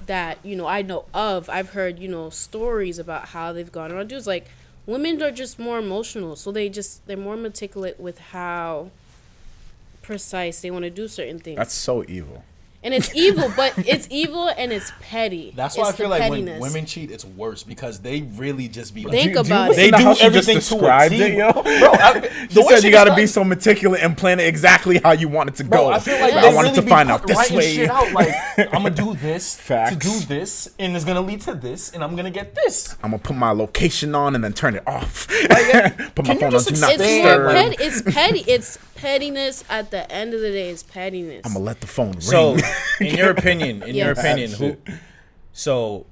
that I know of. I've heard stories about how they've gone around dudes. Like, women are just more emotional, so they're more meticulous with how precise they want to do certain things. That's so evil. And it's evil, but it's evil and it's petty. That's why it's I feel like when pettiness. women cheat, it's worse because they really just be like, Think about it. They Listen to do how she everything just to a described T. it, yo. Bro, She said you gotta be so meticulous and plan it exactly how you want it to go. Bro, I feel like I they want it really to find be out this writing way. shit out like I'm gonna do this Facts. to do this, and it's gonna lead to this, and I'm gonna get this. I'm gonna put my location on and then turn it off. Put my Can you phone on just do not It's expand, more disturb. petty. It's petty. It's pettiness. At the end of the day, it's pettiness. I'm gonna let the phone ring. So, in your opinion, Yes. who? So,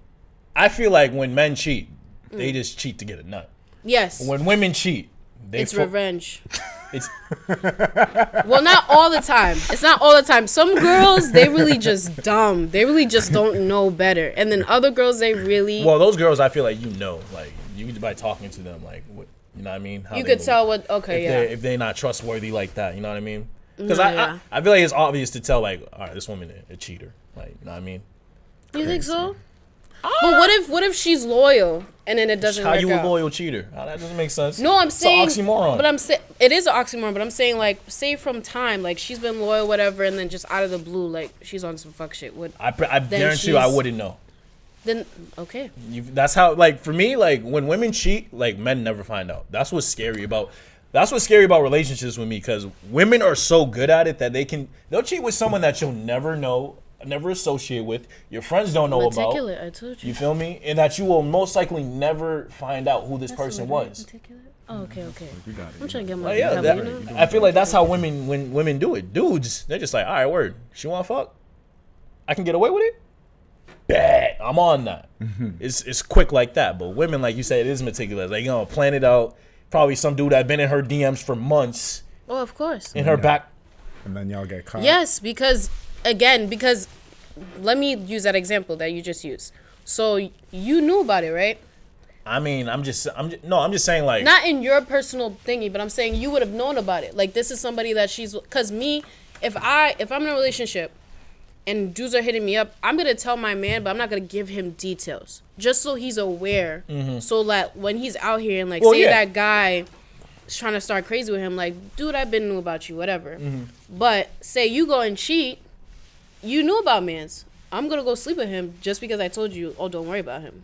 I feel like when men cheat, they just cheat to get a nut. Yes, When women cheat, it's revenge. It's Well, not all the time. It's not all the time. Some girls, they really just dumb. They really just don't know better. And then other girls, they really. well, those girls. I feel like like you by talking to them, like what you know what I mean. How you they could move. tell what. Okay, if yeah. if they're not trustworthy like that, you know what I mean? Because No, I yeah. I feel like it's obvious to tell, like, all right, this woman a cheater, like, you know what I mean? You think so? But what if she's loyal and then it doesn't How work you a out? loyal cheater? Oh, that doesn't make sense. No, I'm saying it's an oxymoron. But I'm saying it is an oxymoron. But I'm saying like, say from time, like she's been loyal, whatever, and then just out of the blue, like she's on some fuck shit. What? I then guarantee you, I she's- wouldn't know. Then okay. That's how, like, for me, like, when women cheat, like, men never find out. That's what's scary about relationships with me, because women are so good at it that they'll cheat with someone that you'll never know, never associate with, your friends don't know about. Meticulous. I told you. You feel me? And that you will most likely never find out who this person was. Meticulous? Oh, okay. You got it. I'm trying to get my Like, yeah, vocabulary, that, you know? I feel like that's how when women do it. Dudes, they're just like, all right, word. She want to fuck? I can get away with it? Bet. I'm on that. It's quick like that. But women, like you said, it is meticulous. Like, you know, plan it out. Probably some dude that been in her DMs for months Oh, of course. in her back. And then y'all get caught. Yes, because let me use that example that you just used. So you knew about it, right? I mean, I'm just saying, like, Not in your personal thingy, but I'm saying you would have known about it. Like this is somebody that cause me, if I'm in a relationship and dudes are hitting me up, I'm gonna tell my man, but I'm not gonna give him details. Just so he's aware. So that when he's out here and like Well, say yeah. that guy is trying to start crazy with him, like, dude, I've been knew about you, whatever. But say you go and cheat, you knew about mans. I'm gonna go sleep with him just because I told you, oh, don't worry about him.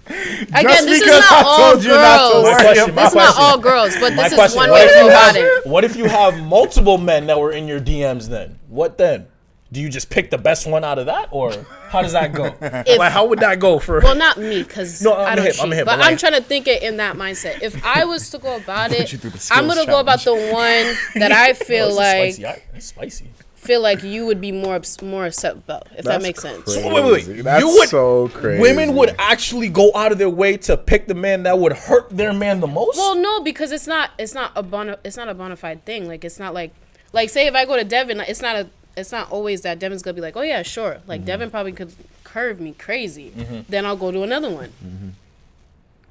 Again, this is because not I all told you not to girls. worry question, This is not question. all girls, but my this is question, one what way if to you go about have- it. What if you have multiple men that were in your DMs then? What then? Do you just pick the best one out of that, or how does that go? Like, how would that go for? Well, not me, because No, I I'm don't hip, cheat. I'm hip, but but I'm like- trying to think it in that mindset. If I was to go about it, you through the I'm skills gonna go about the one that I feel This is like spicy. That's spicy. you would be more upset about, if that That's makes sense. crazy. Wait. That's You would- so crazy. Women would actually go out of their way to pick the man that would hurt their man the most. Well, no, because it's not a bona fide thing. Like it's not like say if I go to Devin, it's not always that Devin's gonna be like, oh yeah, sure. Like Devin probably could curve me crazy. Then I'll go to another one.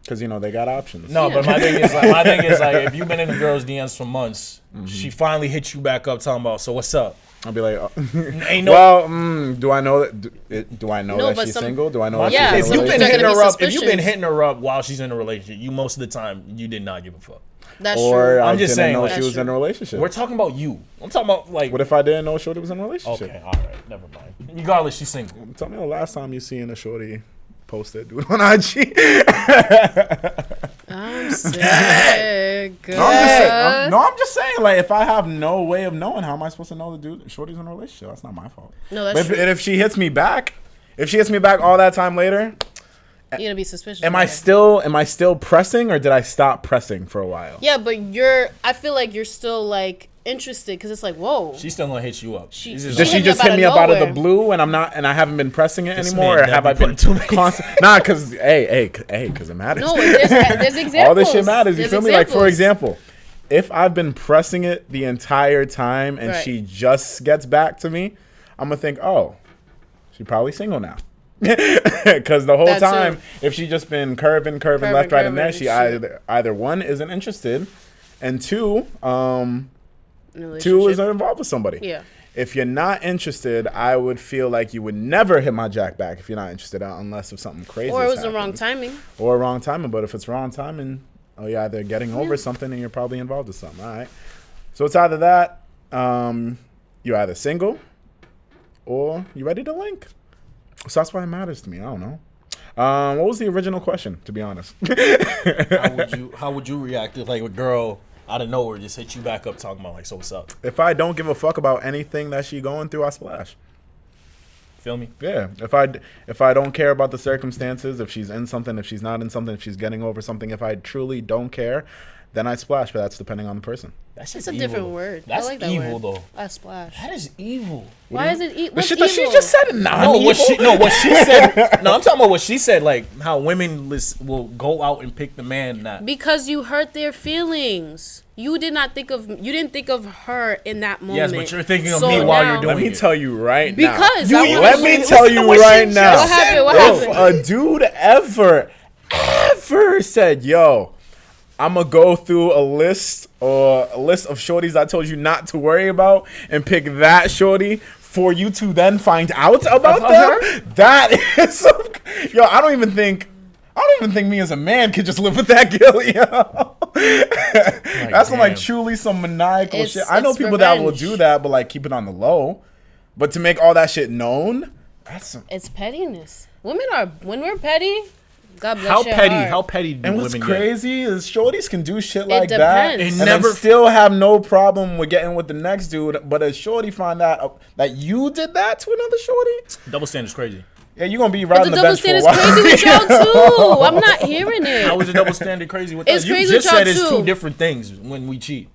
Because, you know, they got options. no, Yeah. but my thing is like, if you've been in a girl's DMs for months, she finally hits you back up talking about, so what's up? I'll be like, oh. Ain't no. well, do I know that? Do I know No, that but she's some- single? Do I know My that Yeah, thing she's is, in a if you've been there's relationship? hitting gonna her be up, if you've been suspicions. hitting her up while she's in a relationship, you most of the time you did not give a fuck. That's Or true. I I'm just didn't saying, know like- she was That's in a true. relationship. We're talking about you. I'm talking about like. What if I didn't know Shorty was in a relationship? Okay, all right, never mind. Regardless, she's single. Tell me the last time you seen a Shorty posted dude on IG. I'm sick. I'm just saying, like, if I have no way of knowing, how am I supposed to know the dude Shorty's in a relationship? That's not my fault. No, that's But true. if she hits me back, all that time later, You're gonna be suspicious. am I still pressing, or did I stop pressing for a while? Yeah, but I feel like you're still like interested because it's like, whoa. She's still gonna hit you up. She- This is Does She she hit me just up hit out me of up out of the nowhere. blue, and I haven't been pressing it This anymore, man or have I definitely been put too many- constant? Nah, because because it matters. No, there's examples. All this shit matters. You There's feel me? Like, for examples. example, if I've been pressing it the entire time and Right. she just gets back to me, I'm gonna think, oh, she's probably single now. Because the whole That too. time, if she just been curving left, right, and there, curving, she shit. either one isn't interested, and two In a is relationship. involved with somebody. Yeah. If you're not interested, I would feel like you would never hit my jack back if you're not interested, unless if something crazy. Or it has was the wrong happened. timing. Or wrong timing. But if it's wrong timing, oh, you're either getting over something and you're probably involved with something. All right. So it's either that, you're either single, or you ready to link. So that's why it matters to me. I don't know. What was the original question, to be honest? How would you react if like a girl out of nowhere just hit you back up talking about like, so what's up? If I don't give a fuck about anything that she going through, I splash. Feel me? Yeah. If I don't care about the circumstances, if she's in something, if she's not in something, if she's getting over something, if I truly don't care, then I splash. But that's depending on the person. That's It's a different word. That's I like that evil word. though. I splash. That is evil. Why is it The what's shit evil? that she just said is not No, evil. what she said. No, I'm talking about what she said. Like how women will go out and pick the man that. Because you hurt their feelings. You didn't think of her in that moment. Yes, but you're thinking of So me while now- you're doing Let me it. tell you right now. Because Let me tell you right now. What happened? What If happened? a dude ever said, "Yo, I'm gonna go through a list of shorties I told you not to worry about and pick that shorty for you to then find out about them," that is yo. I don't even think me as a man could just live with that guilt, yo. That's some like damn. truly some maniacal It's- shit. I know it's people that will revenge. do that, but like keep it on the low. But to make all that shit known, that's some. It's pettiness. When we're petty, God bless How your petty? heart. How petty do And what's women get? crazy is shorties can do shit like that depends. and It then never- still have no problem with getting with the next dude. But a shorty find out that you did that to another shorty, Double standard's crazy. yeah, you gonna be But riding the the double bench for a standard's while. crazy with y'all too. I'm not hearing How it. is the double standard crazy with It's us? You crazy just with y'all said it's too. two different things when we cheat.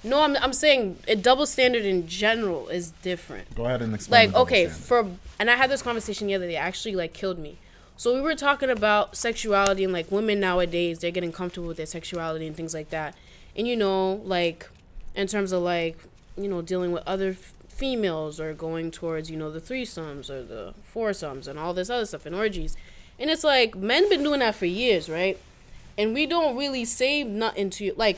No, I'm saying a double standard in general is different. Go ahead and explain. Like, the double okay, standard. and I had this conversation the other day. It actually like killed me. So we were talking about sexuality and like women nowadays, they're getting comfortable with their sexuality and things like that. And you know, like in terms of like, you know, dealing with other females or going towards, you know, the threesomes or the foursomes and all this other stuff and orgies. And it's like men been doing that for years, right? And we don't really say nothing to you. Like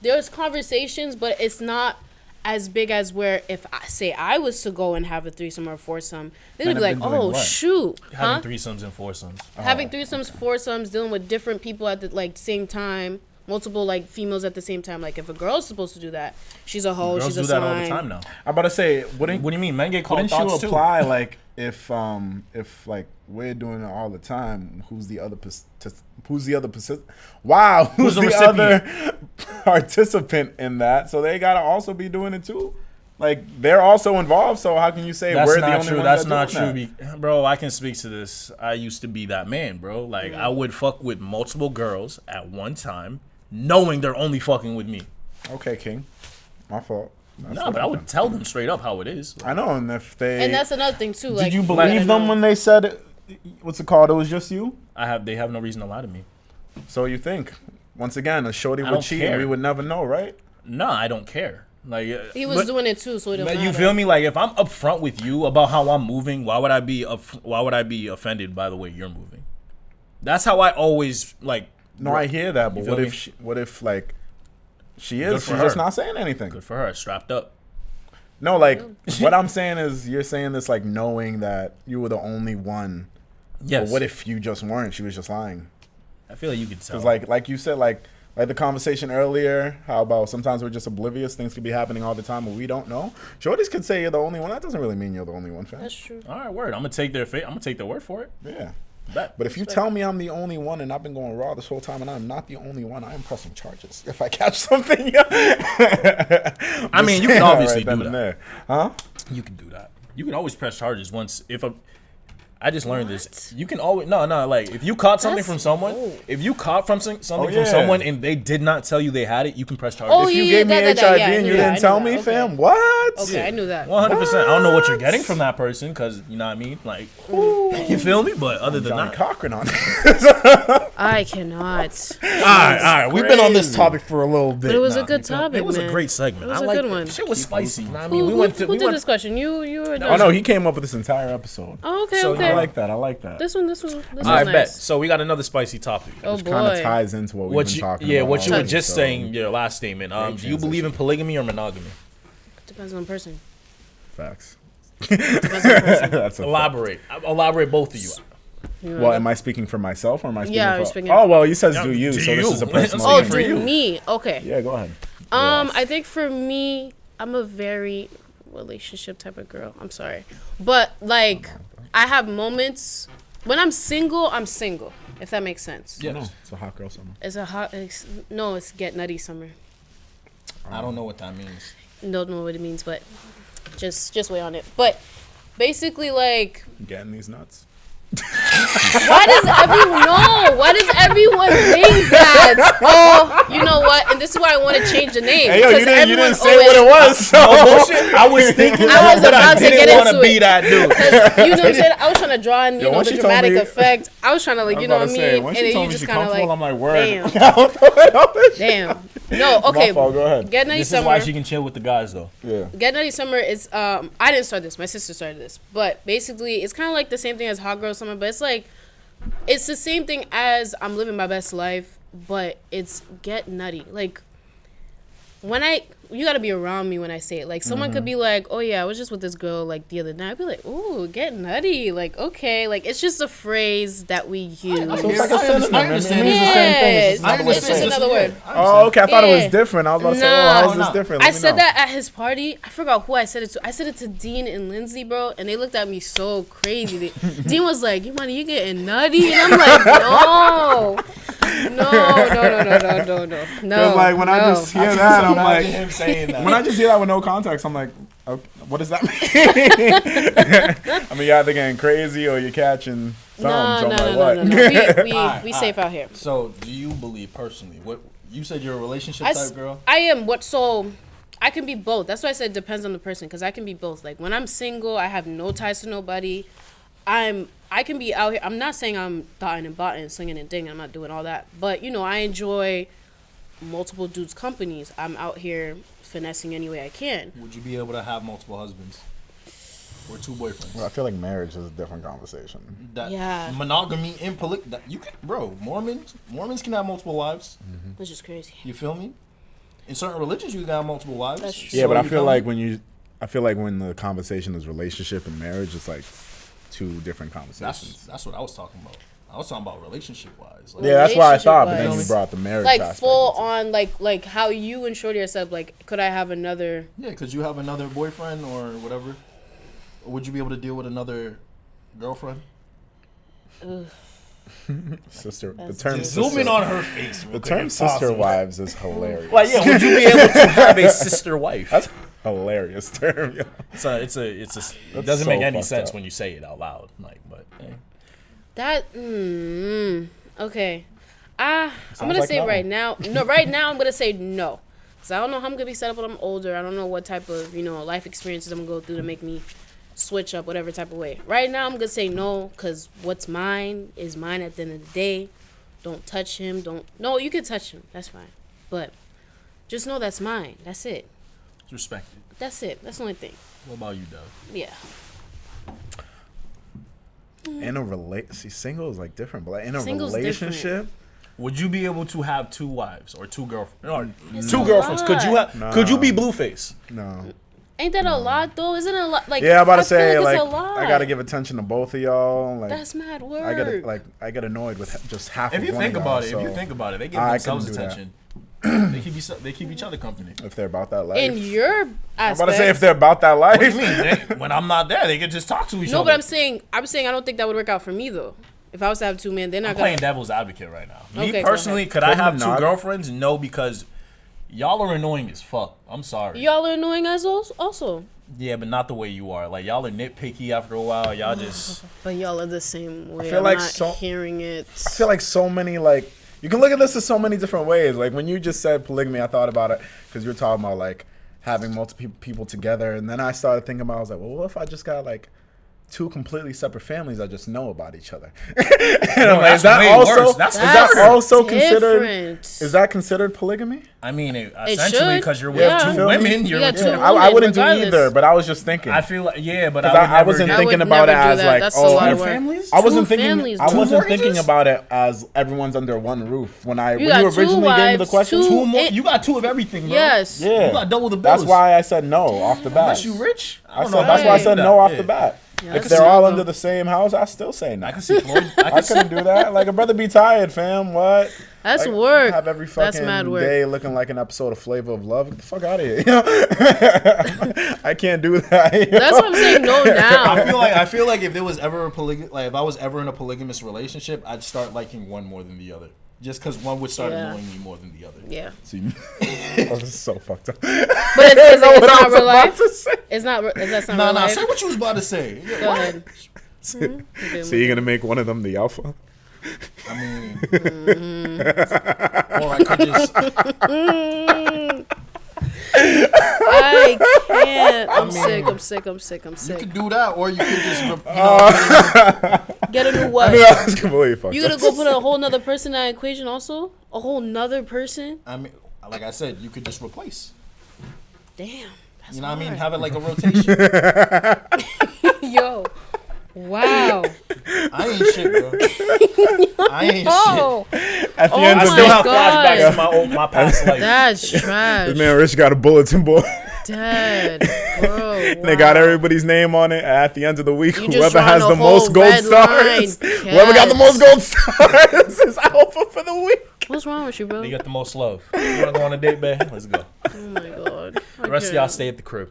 there's conversations, but it's not as big as where if I was to go and have a threesome or a foursome, they'd Men be like, have been doing oh what? shoot, huh? Having threesomes and foursomes. Having threesomes, foursomes, dealing with different people at the like same time, multiple like females at the same time. Like if a girl's supposed to do that, she's a hoe, Girls she's do a that swine. all the time now. I'm about to say, wouldn't What do you mean? Men get called wouldn't you thoughts too. apply like if like we're doing it all the time? Who's the other? Wow, who's the the recipient? other participant in that? So they gotta also be doing it too. Like they're also involved. So how can you say That's we're the not only true. ones That's that not doing true, that? bro. I can speak to this. I used to be that man, bro. Like I would fuck with multiple girls at one time, knowing they're only fucking with me. Okay, King, my fault. That's No, what but I would happened. tell them straight up how it is. I know, and if they And that's another thing too. did Like you gotta believe them know. when they said what's it called? It was just you. They have no reason to lie to me. So you think once again a shorty I would don't cheat care. and we would never know, right? No, I don't care. Like He was doing it too, so it don't But matter. you feel me? Like if I'm upfront with you about how I'm moving, why would I be offended by the way you're moving? That's how I always like. No, I hear that, but You feel what if like she Good is for she's her. just not saying anything? Good for her, strapped up. No, like what I'm saying is you're saying this like knowing that you were the only one. Yes. But what if you just weren't? She was just lying. I feel like you could tell. Because like you said, like the conversation earlier, how about sometimes we're just oblivious, things could be happening all the time, but we don't know. Shorties could say you're the only one. That doesn't really mean you're the only one, fam. That's true. All right, word. I'm gonna take their word for it. Yeah. Bet. But if you tell me I'm the only one and I've been going raw this whole time and I'm not the only one, I am pressing charges if I catch something. I mean, you can obviously do that. There. Huh? You can do that. You can always press charges once I just learned this. You can always like if you caught something That's from someone, dope. if you caught something Oh, from yeah. someone and they did not tell you they had it, you can press charges. Oh, If you yeah, gave me that, HIV yeah, I and knew you that, I didn't knew tell that. me, Okay. fam, what? Okay, I knew that. 100%. I don't know what you're What? getting from that person because you know what I mean. Like, you feel me? But other than Johnny that, Cochran on it. I cannot. all right. We've been on this topic for a little bit. But it was a now. good topic, It was man. a great segment. It was I a like good one. Shit was spicy. You know what I Who, mean, we went who did this question? You were Oh no, he came up with this entire episode. Oh, okay, So, okay. I like that. I like that. This one was I nice. bet. So we got another spicy topic. Oh Which kind of boy. ties into what we've What been you, talking yeah, about. what you were already, just so- saying, your last statement. Do you believe in polygamy or monogamy? Depends on the person. Facts. Depends on the person. That's a Elaborate, both of you. Well, am I speaking for myself or am I speaking Yeah, for... you're speaking- Oh, well, you says do you, do so this you. is a personal Oh, Speaking thing. for do you. me. Okay. Yeah, go ahead. I think for me, I'm a very relationship type of girl. I'm sorry, but like I have moments when I'm single. I'm single, if that makes sense. Yeah, no, it's a hot girl summer. It's get nutty summer. I don't know what that means. Don't know what it means, but just wait on it. But basically, like, Getting these nuts. why does everyone think that? Oh, you know what? And this is why I want to change the name. Hey, yo, you because didn't say always- what it was. So. I was thinking. I was but about to get didn't want into to be it. that dude. You know what I'm saying? I was trying to draw in, once the she told dramatic me- effect. I was trying to, like, you know what I mean? Once And she then told you me just she kind of comfortable, like, I'm like, word. damn. No, okay. My fault, go ahead. Get Nutty This is Summer. why she can chill with the guys, though. Yeah. Get Nutty Summer is, I didn't start this. My sister started this. But basically, it's kind of like the same thing as Hot Girl Summer, but it's like, it's the same thing as I'm living my best life, but it's get nutty. Like, you gotta be around me when I say it. Like, someone could be like, oh yeah, I was just with this girl like the other night. I'd be like, ooh, get nutty. Like, okay. Like, it's just a phrase that we use. So it's like a synonym. I understand. It means the same thing. It's just I another way to It's say just it. another word. Oh, okay. I thought it Yeah. was different. I was about to say, Nah. how is No. this different? I Let me said know. that at his party. I forgot who I said it to. I said it to Dean and Lindsay, bro, and they looked at me so crazy. Dean was like, Imani, you getting nutty? And I'm like, no. Because like when I just hear that, I'm like, him saying that. when I just hear that with no context, I'm like, okay, what does that mean? I mean, you're either getting crazy or you're catching something. No. So I'm like, what? We safe out here. So, do you believe personally? What you said, you're a relationship type girl? I am. So I can be both. That's why I said it depends on the person, because I can be both. Like, when I'm single, I have no ties to nobody. I can be out here. I'm not saying I'm dotting and botting, slinging and dinging. I'm not doing all that. But, I enjoy multiple dudes' companies. I'm out here finessing any way I can. Would you be able to have multiple husbands or two boyfriends? Well, I feel like marriage is a different conversation. Yeah. Monogamy and polygamy. You can, bro. Mormons can have multiple wives. Which is crazy. You feel me? In certain religions, you can have multiple wives. That's true. Yeah, but I you feel me? like when the conversation is relationship and marriage, it's like two different conversations. That's what I was talking about. I was talking about relationship wise. Like, Yeah, that's what I thought. But then Relationship-wise. you brought the marriage Like, aspect full into it. on, like how you and Shorty are said, like, could I have another? Yeah, because you have another boyfriend or whatever. Or would you be able to deal with another girlfriend? Sister. The That's term just- Zoom sister, in on her face. the term sister wives is hilarious. Like, yeah, would you be able to have a sister wife? That's a hilarious term. Yo. It That's doesn't so make any fucked sense up. when you say it out loud. Like, but hey. Okay. I'm gonna like say no. right now. No, right now I'm gonna say no, cause I don't know how I'm gonna be set up when I'm older. I don't know what type of life experiences I'm gonna go through to make me switch up whatever type of way. Right now I'm gonna say no, cause what's mine is mine at the end of the day. Don't touch him. No, you can touch him. That's fine, but just know that's mine. That's it. Respect it. That's it. That's the only thing. What about you, Doug? Yeah. In a single is like different, but like in a Single's relationship, Would you be able to have two wives or two girlfriends? It's Two a girlfriends. lot. Could you have? No. Could you be Blueface? no. Ain't that a lot though? Isn't it a lot? Like, Yeah, I'm about to I feel say like like it's a lot. I gotta give attention to both of y'all. Like That's mad work. I get annoyed with just half. If of you one think of about y'all, it, so they give I themselves couldn't do that. attention. they keep each other company. if they're about that life, In your I'm aspect. about to say if they're about that life. What do you mean? When I'm not there, they can just talk to each No, other. but I'm saying I don't think that would work out for me though. If I was to have two men, they're not I'm gonna. playing devil's advocate right now. Me Okay, go personally, ahead. could I Couldn't have you two not? girlfriends? No, because y'all are annoying as fuck. I'm sorry. Y'all are annoying as also. Yeah, but not the way you are. Like, y'all are nitpicky after a while. Y'all just... But y'all are the same way. feel I'm like not hearing it. I feel like so many like you can look at this in so many different ways. Like when you just said polygamy, I thought about it because you were talking about like having multiple people together, and then I started thinking about I was like, well, what if I just got like two completely separate families that just know about each other? And I'm like, is that way also worse. That's also considered? different. Is that considered polygamy? I mean, essentially, should. because you're with Yeah. two women, You you're got with two two... women. I wouldn't do regardless. either, but I was just thinking. I feel like... Yeah, but Because I I wasn't I thinking would about it never do as that. like, That's a lot of work. families? I wasn't Two thinking. families, I two wasn't mortgages? thinking about it as everyone's under one roof. When You you got two originally gave me the wives, question, two- Two more, It- you got two of everything, bro. Yes. yeah, You got double the bills. That's why I said no off the bat. Unless you rich. I don't said know that's how why I you said do no that. off Yeah. the bat. Yeah, If I they're can all see under that. the same house, I still say no. I can see Floyd. I couldn't do that. Like a brother be tired, fam. What? That's work. Have every That's fucking mad work. day looking like an episode of Flavor of Love. Get the fuck out of here. I can't do that. That's what I'm saying. No, now. I feel like if there was ever if I was ever in a polygamous relationship, I'd start liking one more than the other. Just because one would start annoying me more than the other. Yeah. See, this is so fucked up. But it's not real life. It's not. That's not real life. Say what you was about to say. Go ahead. So you're gonna make one of them the alpha? I mean, or I could just. I can't. I'm sick. You could do that, or you could just, Get a new what? That's completely fucked You up. gonna go put a whole nother person in that equation also? A whole nother person? I mean, like I said, you could just replace. Damn. That's You know what I mean? hard. Have it like a rotation. Yo. Wow. I ain't shit, bro. I ain't Oh, At the Oh end shit. I of still my have God. flashbacks to my past life. that's trash. this man Rich got a bulletin board. Dead, bro. They got everybody's name on it. At the end of the week, You just whoever drawn has a the most whole gold red stars, line. whoever got the most gold stars is alpha for the week. What's wrong with you, bro? You got the most love. You want to go on a date, babe? Let's go. Oh my god. The rest of y'all stay at the crib.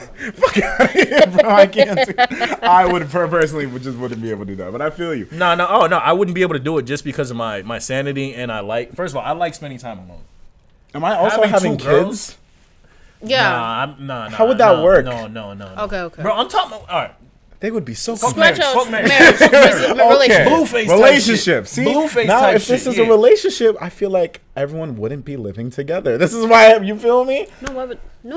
Bro, I can't. I would personally just wouldn't be able to do that. But I feel you. No, I wouldn't be able to do it just because of my sanity, and first of all, I like spending time alone. Am I also having two kids? girls? Yeah. Nah. How would that work? No. Okay. Bro, I'm talking. All right. They would be so Scratch confused. out Fuck marriage. relationship. Blueface type Relationship. shit. See, Blueface now type if this shit, is a relationship, I feel like everyone wouldn't be living together. This is why you feel me.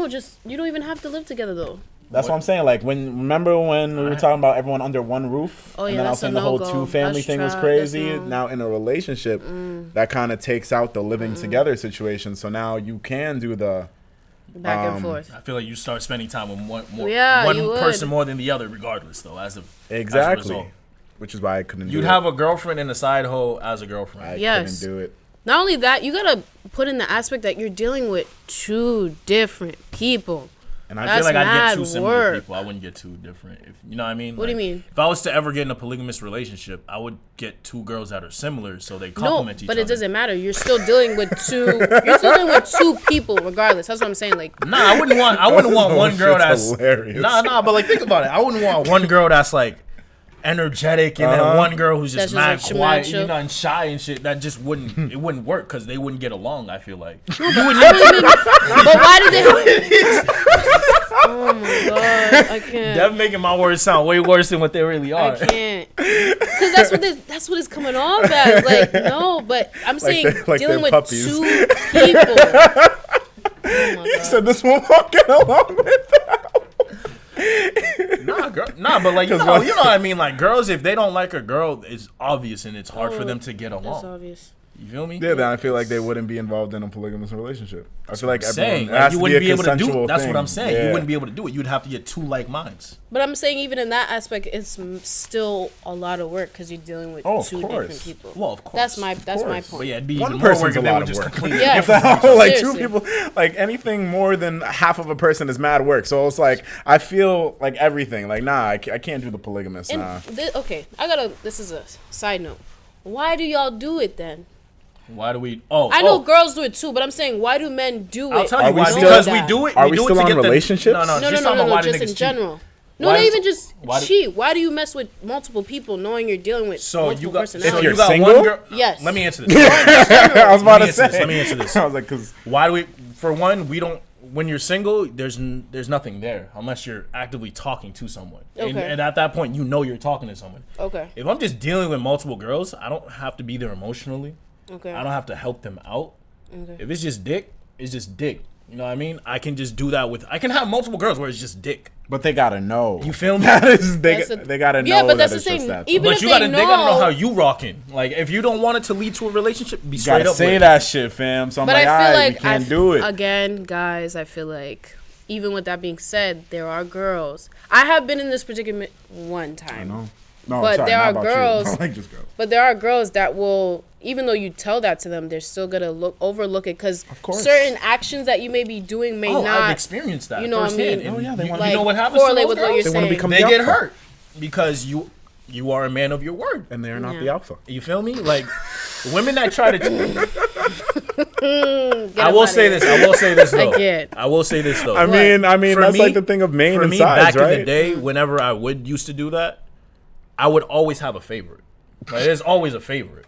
Just you don't even have to live together though. That's what I'm saying. Like remember when we were talking about everyone under one roof? Oh, yeah, and then I was that's saying a the whole no-go. 2-family That's thing was trash. crazy. That's no. Now in a relationship, that kind of takes out the living together situation. So now you can do the Back and forth. I feel like you start spending time with one you would. person more than the other, regardless, though. As a exactly, result. which is why I couldn't. You'd do have it. a girlfriend and a side hoe as a girlfriend. I Yes. couldn't do it. Not only that, you gotta put in the aspect that you're dealing with two different people. And I I feel like I'd get mad two similar work. people. I wouldn't get two different. If you know what I mean? What do you mean? If I was to ever get in a polygamous relationship, I would get two girls that are similar, so they No, complement each but other. it doesn't matter. You're still dealing with two. You're still dealing with two people, regardless. That's what I'm saying. Like, Nah, I wouldn't want one girl Shit's that's hilarious. Nah. But like, think about it. I wouldn't want one girl that's like energetic and then one girl who's just mad That's just, like, quiet, chill. you know, and shy and shit. That just wouldn't. It wouldn't work because they wouldn't get along. I feel like. but why did they? Oh my god, I can't. That's making my words sound way worse than what they really are. I can't. Because that's what it's coming off as. Like, no, but I'm saying like dealing they're with puppies. two people. Oh my god. So this one walking along with that. But like you know what I mean. Like girls, if they don't like a girl, it's obvious and it's hard for them to get That's along. obvious. You feel me? Yeah, then I feel like they wouldn't be involved in a polygamous relationship. I feel like Saying everyone like, has you to wouldn't be be a able to do. consensual That's thing. what I'm saying. Yeah. You wouldn't be able to do it. You'd have to get two like minds. But I'm saying even in that aspect, it's still a lot of work because you're dealing with of two course. different people. Well, of course. That's my course. But point. yeah, it'd be One even more person's work a if they lot were of just work. completely. Yeah. If that, like two Seriously. people, like anything more than half of a person is mad work. So it's like I feel like everything. Like I can't do the polygamous. And Nah. this is a side note. Why do y'all do it then? Why do we? I know girls do it too, but I'm saying why do men do it? I'll tell you Are we why. still- Because Know we that. do it. Are we we do still it to on get relationships? No, No, just talking about why the just niggas in cheat. general. No, Why not is- even just why do- cheat. Why do you mess with multiple people knowing you're dealing with So multiple you got. personalities? If you're got single? one girl. Yes. Let me answer this. I was about to say. Let me answer this. I was like, because Why do we? For one, we don't. When you're single, there's nothing there unless you're actively talking to someone. And, Okay. and at that point, you know you're talking to someone. Okay. If I'm just dealing with multiple girls, I don't have to be there emotionally. Okay. I don't have to help them out. Okay. If it's just dick, it's just dick. You know what I mean? I can just do that with. I can have multiple girls where it's just dick. but they gotta know. You feel me? That is, That's they gotta know. Yeah, but that's that the it's just same. that. Even But if you they gotta, they gotta know how know. you rocking. Like if you don't want it to lead to a relationship, be You straight gotta up say with it. that shit, fam. So I'm But like, I feel alright, like we can't do it. Again, guys, I feel like even with that being said, there are girls. I have been in this predicament one time. No, no, But sorry, there not are about you. girls- I like just girls. But there are girls that will, even though you tell that to them, they're still gonna overlook it because course. certain actions that you may be doing may Oh, not. I've experienced that. You know what I firsthand. mean? And Oh, yeah, they you, wanna- you know like, what happens to correlate those with what girls? you're They wanna saying. become They the get alpha. hurt because you are a man of your word. And they're not the alpha. You feel me? Like, women that try to... I will say this though. I will say this though. I mean, that's like the thing of main and sides, back in the day, whenever I would used to do that, I would always have a favorite. Like, there's always a favorite.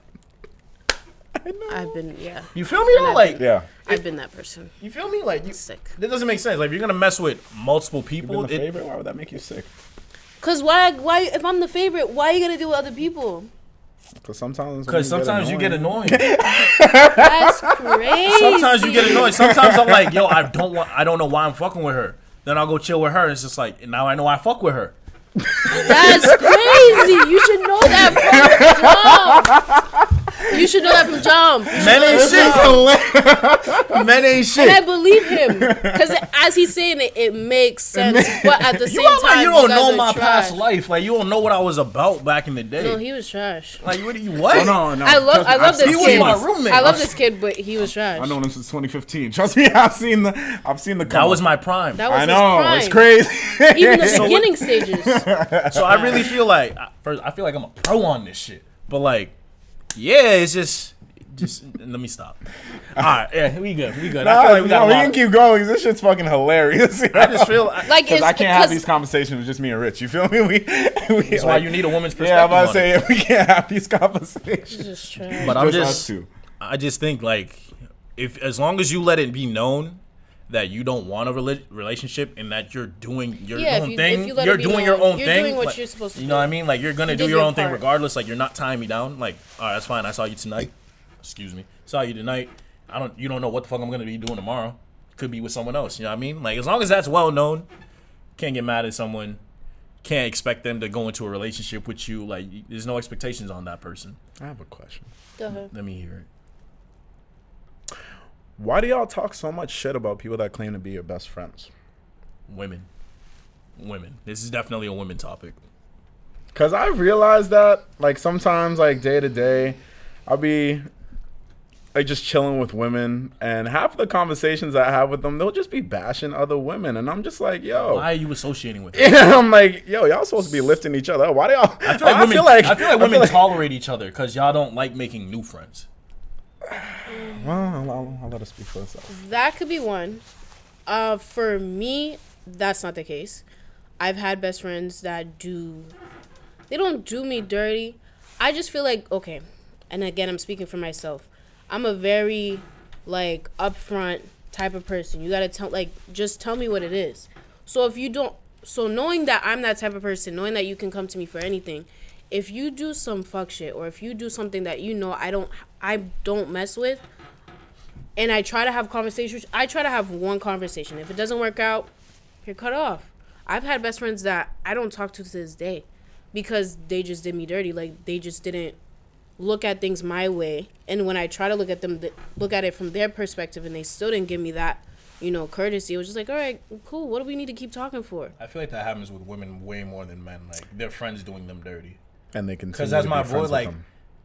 I've been, You feel me though? Like, I've been that person. You feel me? Like, sick. That doesn't make sense. Like, if you're gonna mess with multiple people, You've been the favorite? Why would that make you sick? Cause why? If I'm the favorite, why are you gonna do with other people? Because sometimes you get annoying. That's crazy. Sometimes you get annoyed. Sometimes I'm like, yo, I don't know why I'm fucking with her. Then I'll go chill with her. And it's just like, now I know I fuck with her. That's crazy. You should know that from jump. You should know that from jump. Men ain't shit. And I believe him. Because as he's saying it, it makes sense. But at the same time, like you don't know my trash. past life. Like, you don't know what I was about back in the day. No, he was trash. Like, what? Oh, no. I love this kid. He was my roommate. I love this kid, but he was trash. I know him since 2015. Trust me, I've seen the. That was my prime. That was I know. his prime. It's crazy. Even the beginning stages. So I really feel like, I feel like I'm a pro on this shit. But like, yeah, it's just let me stop. All right, yeah, we good. No, I feel like we can keep going. This shit's fucking hilarious. I just feel like I can't have these conversations with just me and Rich. You feel me? That's why you need a woman's perspective. Yeah, I'm about to say we can't have these conversations. But I just think like, if as long as you let it be known that you don't want a relationship and that you're doing your own thing, you're doing your own thing. You're doing what you're supposed to do. You know what I mean? Like, you're gonna do your own thing regardless. Like, you're not tying me down. Like, all right, that's fine. I saw you tonight. Excuse me. Saw you tonight. You don't know what the fuck I'm gonna be doing tomorrow. Could be with someone else. You know what I mean? Like, as long as that's well known, can't get mad at someone. Can't expect them to go into a relationship with you. Like, there's no expectations on that person. I have a question. Go ahead. Let me hear it. Why do y'all talk so much shit about people that claim to be your best friends? Women. This is definitely a women topic. Because I've realized that, like, sometimes, like, day to day, I'll be, like, just chilling with women, and half of the conversations I have with them, they'll just be bashing other women, and I'm just like, yo. Why are you associating with them? Yeah, I'm like, yo, y'all supposed to be lifting each other up. Why do y'all? I feel like women tolerate each other because y'all don't like making new friends. Well, I'll let us speak for ourselves. That could be one. For me, that's not the case. I've had best friends that they don't do me dirty. I just feel like, okay, and again, I'm speaking for myself. I'm a very, like, upfront type of person. You gotta just tell me what it is. So knowing that I'm that type of person, knowing that you can come to me for anything, if you do some fuck shit or if you do something that I don't mess with, and I try to have conversations, I try to have one conversation. If it doesn't work out, you're cut off. I've had best friends that I don't talk to this day because they just did me dirty. Like, they just didn't look at things my way. And when I try to look at it from their perspective and they still didn't give me that, courtesy, it was just like, all right, cool. What do we need to keep talking for? I feel like that happens with women way more than men. Like, their friends doing them dirty. And they can. Because as my boy, like,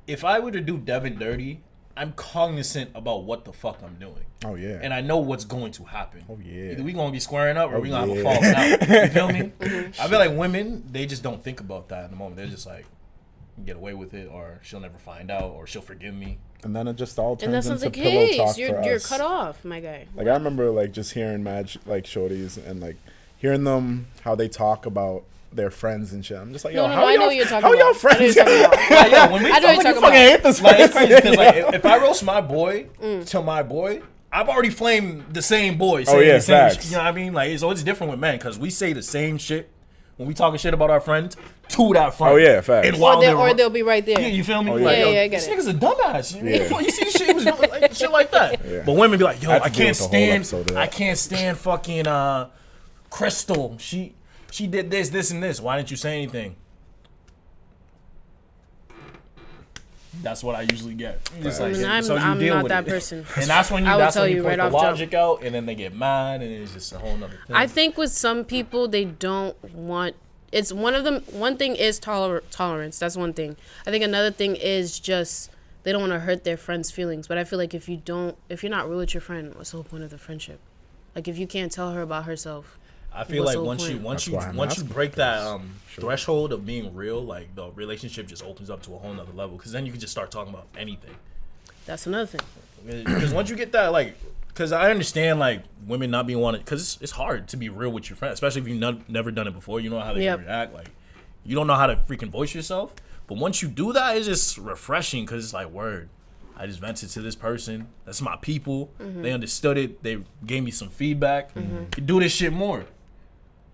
if I were to do Devin dirty, I'm cognizant about what the fuck I'm doing. Oh, yeah. And I know what's going to happen. Oh, yeah. Either we going to be squaring up or we going to have a falling out. You feel me? I feel like women, they just don't think about that in the moment. They're just like, get away with it, or she'll never find out, or she'll forgive me. And then it just all turns into pillow talk for us. You're cut off, my guy. Like, I remember, like, just hearing like, shorties and, like, hearing them, how they talk about their friends and shit. I'm just like, yo, I know what you're talking about. How y'all friends? When we I know you're talking about. I hate this. Like, it's crazy because, like, if I roast my boy to my boy, I've already flamed the same boy. Oh, yeah, facts. You know what I mean? Like, it's different with men because we say the same shit when we talking shit about our friends to that friend. Oh, yeah, facts. Or they'll be right there. Yeah, you feel me? Oh, like, I get this it. nigga's a dumbass. Yeah. You see shit, he was doing like, shit like that. Yeah. But women be like, yo, I can't stand fucking Crystal. She did this, and this. Why didn't you say anything? That's what I usually get. Just like, I'm not that person. And that's when you put the logic out, and then they get mad, and it's just a whole nother thing. I think with some people, they don't want. It's one of them. One thing is tolerance. That's one thing. I think another thing is just they don't want to hurt their friends' feelings. But I feel like if you're not real with your friend, what's the whole point of the friendship? Like, if you can't tell her about herself. I feel what's like the whole once point? you break that threshold of being real, like the relationship just opens up to a whole nother level. Because then you can just start talking about anything. That's another thing. Because once you get that, like, because I understand like women not being wanted, because it's hard to be real with your friends, especially if you've never done it before. You know how they react. Like, you don't know how to freaking voice yourself. But once you do that, it's just refreshing because it's like, word, I just vented to this person. That's my people. They understood it. They gave me some feedback. You do this shit more.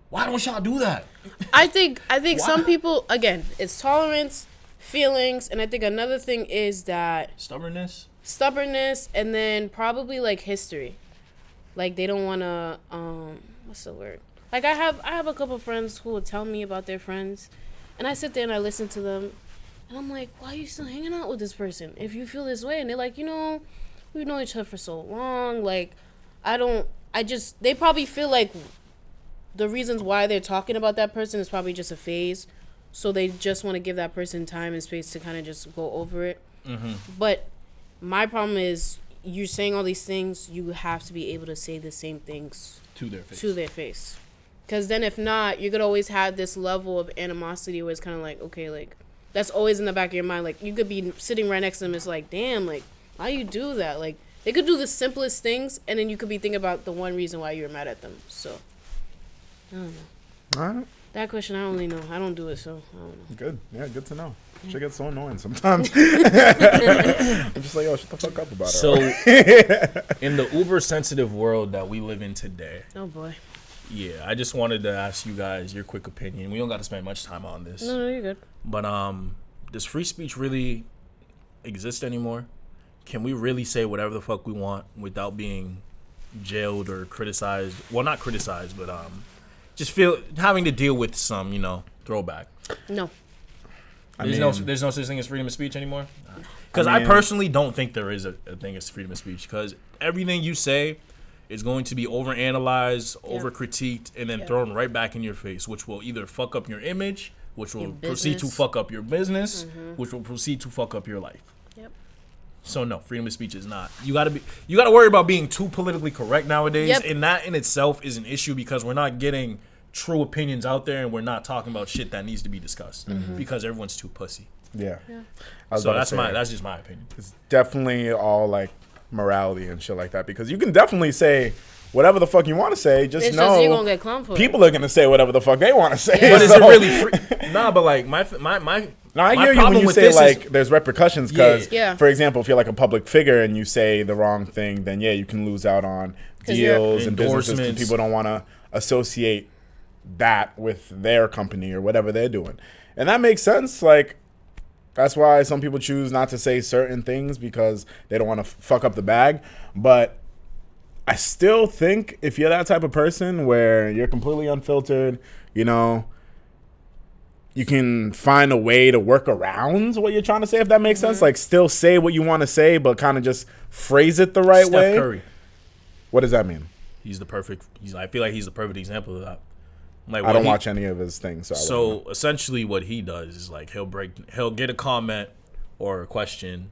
Why don't y'all do that? I think some people, again, it's tolerance, feelings, and I think another thing is that Stubbornness, and then probably like history. Like they don't want to what's the word? Like I have a couple friends who will tell me about their friends, and I sit there and I listen to them, and I'm like, why are you still hanging out with this person if you feel this way? And they're like, we've known each other for so long. Like they probably feel like the reasons why they're talking about that person is probably just a phase. So they just want to give that person time and space to kind of just go over it. But my problem is you're saying all these things, you have to be able to say the same things to their face. Because then if not, you're going to always have this level of animosity where it's kind of like, okay, like, that's always in the back of your mind. Like, you could be sitting right next to them. It's like, damn, like, why you do that? Like, they could do the simplest things, and then you could be thinking about the one reason why you were mad at them. So, I don't know. All right. That question, I only know. I don't do it, so I don't know. Good. Yeah, good to know. Shit gets so annoying sometimes. I'm just like, yo, shut the fuck up about it. So, in the uber sensitive world that we live in today, Oh, boy. yeah, I just wanted to ask you guys your quick opinion. We don't got to spend much time on this. No, you're good. But does free speech really exist anymore? Can we really say whatever the fuck we want without being jailed or criticized? Well, not criticized, but just having to deal with some, throwback. No. There's no such thing as freedom of speech anymore. Because I personally don't think there is a thing as freedom of speech. Because everything you say is going to be overanalyzed, over-critiqued, and then thrown right back in your face, which will either fuck up your image, which will proceed to fuck up your business, which will proceed to fuck up your life. Yep. So no, freedom of speech is not. You gotta worry about being too politically correct nowadays, and that in itself is an issue because we're not getting true opinions out there, and we're not talking about shit that needs to be discussed because everyone's too pussy. Yeah. So that's just my opinion. It's definitely all like morality and shit like that because you can definitely say whatever the fuck you want to say. Just it's know just you're gonna get clowned for people are gonna say whatever the fuck they want to say. But is it really free? Nah, but like my No, I hear you when you say like there's repercussions because, for example, if you're like a public figure and you say the wrong thing, then yeah, you can lose out on deals and businesses because people don't want to associate that with their company or whatever they're doing, and that makes sense. Like that's why some people choose not to say certain things because they don't want to fuck up the bag. But I still think if you're that type of person where you're completely unfiltered, you can find a way to work around what you're trying to say, if that makes sense. Like, still say what you want to say, but kind of just phrase it the right way. Steph Curry. What does that mean? I feel like he's the perfect example of that. Like I don't watch any of his things. So essentially what he does is like he'll get a comment or a question,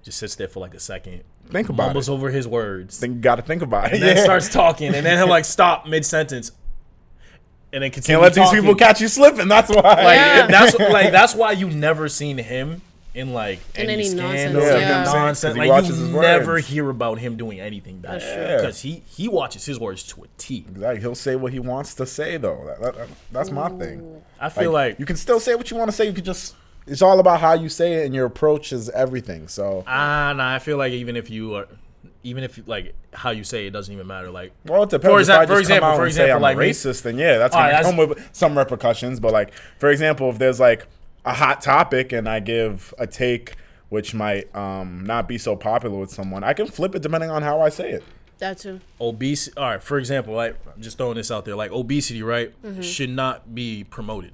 just sits there for like a second. Think about mumbles over his words. You got to think about it. And then starts talking, and then he'll like stop mid-sentence. And then continue Can't let talking. these people catch you slipping. That's why. That's why you never seen him in like any scandal, nonsense. Like you never hear about him doing anything bad because he watches his words to a T. Exactly. He'll say what he wants to say though. That's my thing. I feel like you can still say what you want to say. You could just. It's all about how you say it, and your approach is everything. So. Nah. I feel like even if like how you say it doesn't even matter. Like, well, it depends. For example, I'm like racist, then yeah, that's gonna come with some repercussions. But like, for example, if there's like a hot topic and I give a take which might not be so popular with someone, I can flip it depending on how I say it. That too. Obesity. All right. For example, like I'm just throwing this out there. Like obesity, right, should not be promoted.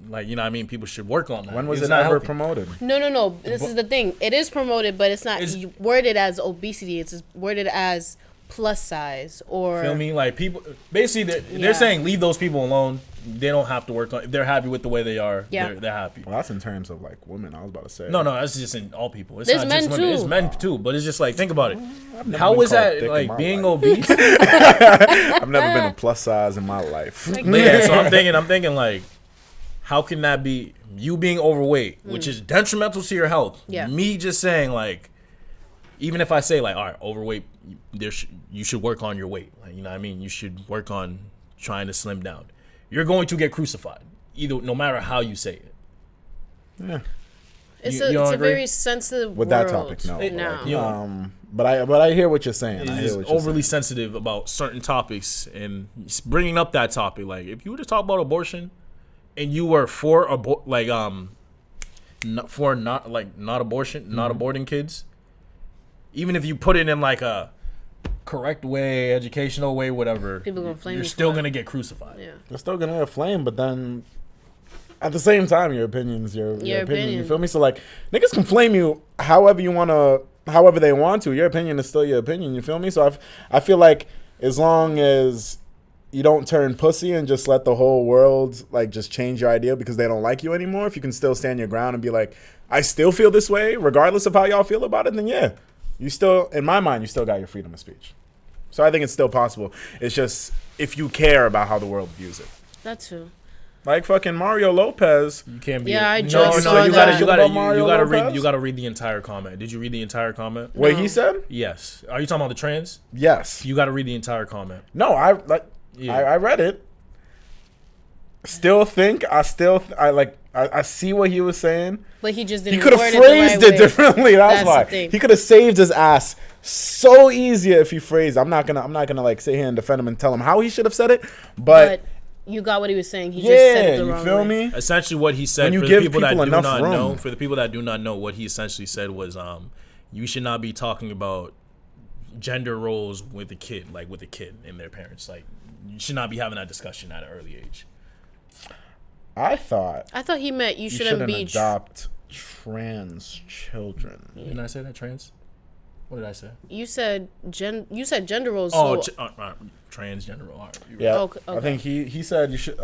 Like, you know what I mean? People should work on that. When was it ever promoted? No. This is the thing. It is promoted, but it's not worded as obesity. It's worded as plus size or... Feel me? Like, people... Basically, they're saying leave those people alone. they don't have to work on. If they're happy with the way they are, Yeah. they're happy. Well, that's in terms of like women. I was about to say. No, that's just in all people. It's There's not men just women. too. It's men too. But it's just like, think about it. never How been is called that thick in like my being life. obese? I've never been a plus size in my life. Like, But yeah, so I'm thinking like, how can that be you being overweight, which is detrimental to your health? Yeah. Me just saying like, even if I say like, all right, overweight, you should work on your weight. Like, you know what I mean? You should work on trying to slim down. You're going to get crucified, no matter how you say it. Yeah. It's You don't a agree? very sensitive With world that topic, no. now. Yeah. But I hear what you're saying. I It's hear just what you're overly saying. sensitive about certain topics and bringing up that topic. Like, if you were to talk about abortion, and you were for not aborting kids, even if you put it in like a correct way, educational way, whatever, People gonna flame you're you still for it. gonna get crucified. Yeah. You're still gonna get flamed, but then at the same time, your opinion's your opinion. opinion. You feel me? So like, niggas can flame you however they want to. Your opinion is still your opinion. You feel me? So I feel like as long as you don't turn pussy and just let the whole world like just change your idea because they don't like you anymore. If you can still stand your ground and be like, I still feel this way, regardless of how y'all feel about it, then yeah, you still, in my mind, you still got your freedom of speech. So I think it's still possible. It's just if you care about how the world views it. That too. Like fucking Mario Lopez. You can't be. Yeah, I no, just no. saw You that. gotta Mario read. Lopez? You gotta read the entire comment. Did you read the entire comment? What No. he said? Yes. Are you talking about the trans? Yes. You gotta read the entire comment. No, I read it. I see what he was saying. But he just He didn't could have word phrased it, the right it way. differently. That's That's why the thing. he could have saved his ass so easier if he phrased. I'm not gonna like sit here and defend him and tell him how he should have said it. But you got what he was saying. He just said yeah, it the you wrong feel way. me? Essentially, what he said When you for give the people that people do enough not room. know, for the people that do not know, what he essentially said was, you should not be talking about gender roles with a kid and their parents. Like, you should not be having that discussion at an early age. I thought he meant you you shouldn't be. adopt trans children. Didn't I say that trans? What did I say? You said gender roles. Oh, so, transgender role. All right, you're right. Yeah, Okay. I think he said you should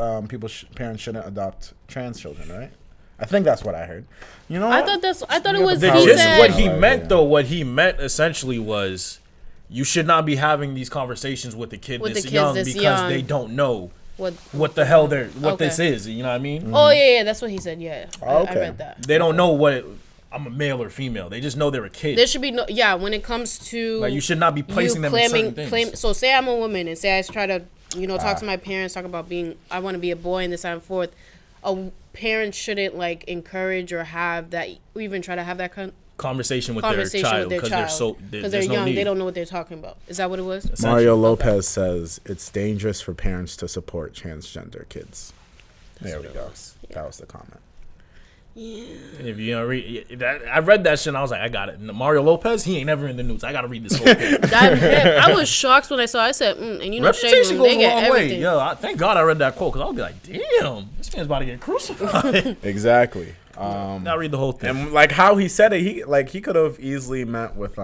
parents shouldn't adopt trans children, right? I think that's what I heard. You know, I what? thought it was. the He gist said What he Oh, meant yeah. though, what he meant essentially was, you should not be having these conversations with the kid With this the kids young this because young. they don't know what. what the hell Okay. this is. You know what I mean? Oh yeah, that's what he said. Yeah, I Okay. read that. They don't know what I'm a male or female. They just know they're a kid. There should be no. Yeah, when it comes to Like, you should not be placing them in certain things. So say I'm a woman and say I try to talk to my parents, talk about I want to be a boy and this and forth. A parent shouldn't like encourage or have that, or even try to have that Conversation with conversation their child with because their they're child so they're no young. need. They don't know what they're talking about. Is that what it was? Mario Lopez says it's dangerous for parents to support transgender kids. There we go. That was the comment. If you don't read, I read that shit and I was like, I got it. And Mario Lopez, he ain't never in the news. I gotta read this whole thing. I was shocked when I saw. I said, and you know, Shade Reputation Room, goes they a get long way. everything. Yo, thank God I read that quote because I'll be like, damn, this man's about to get crucified. Exactly. Now read the whole thing. And like how he said it, he could have easily meant with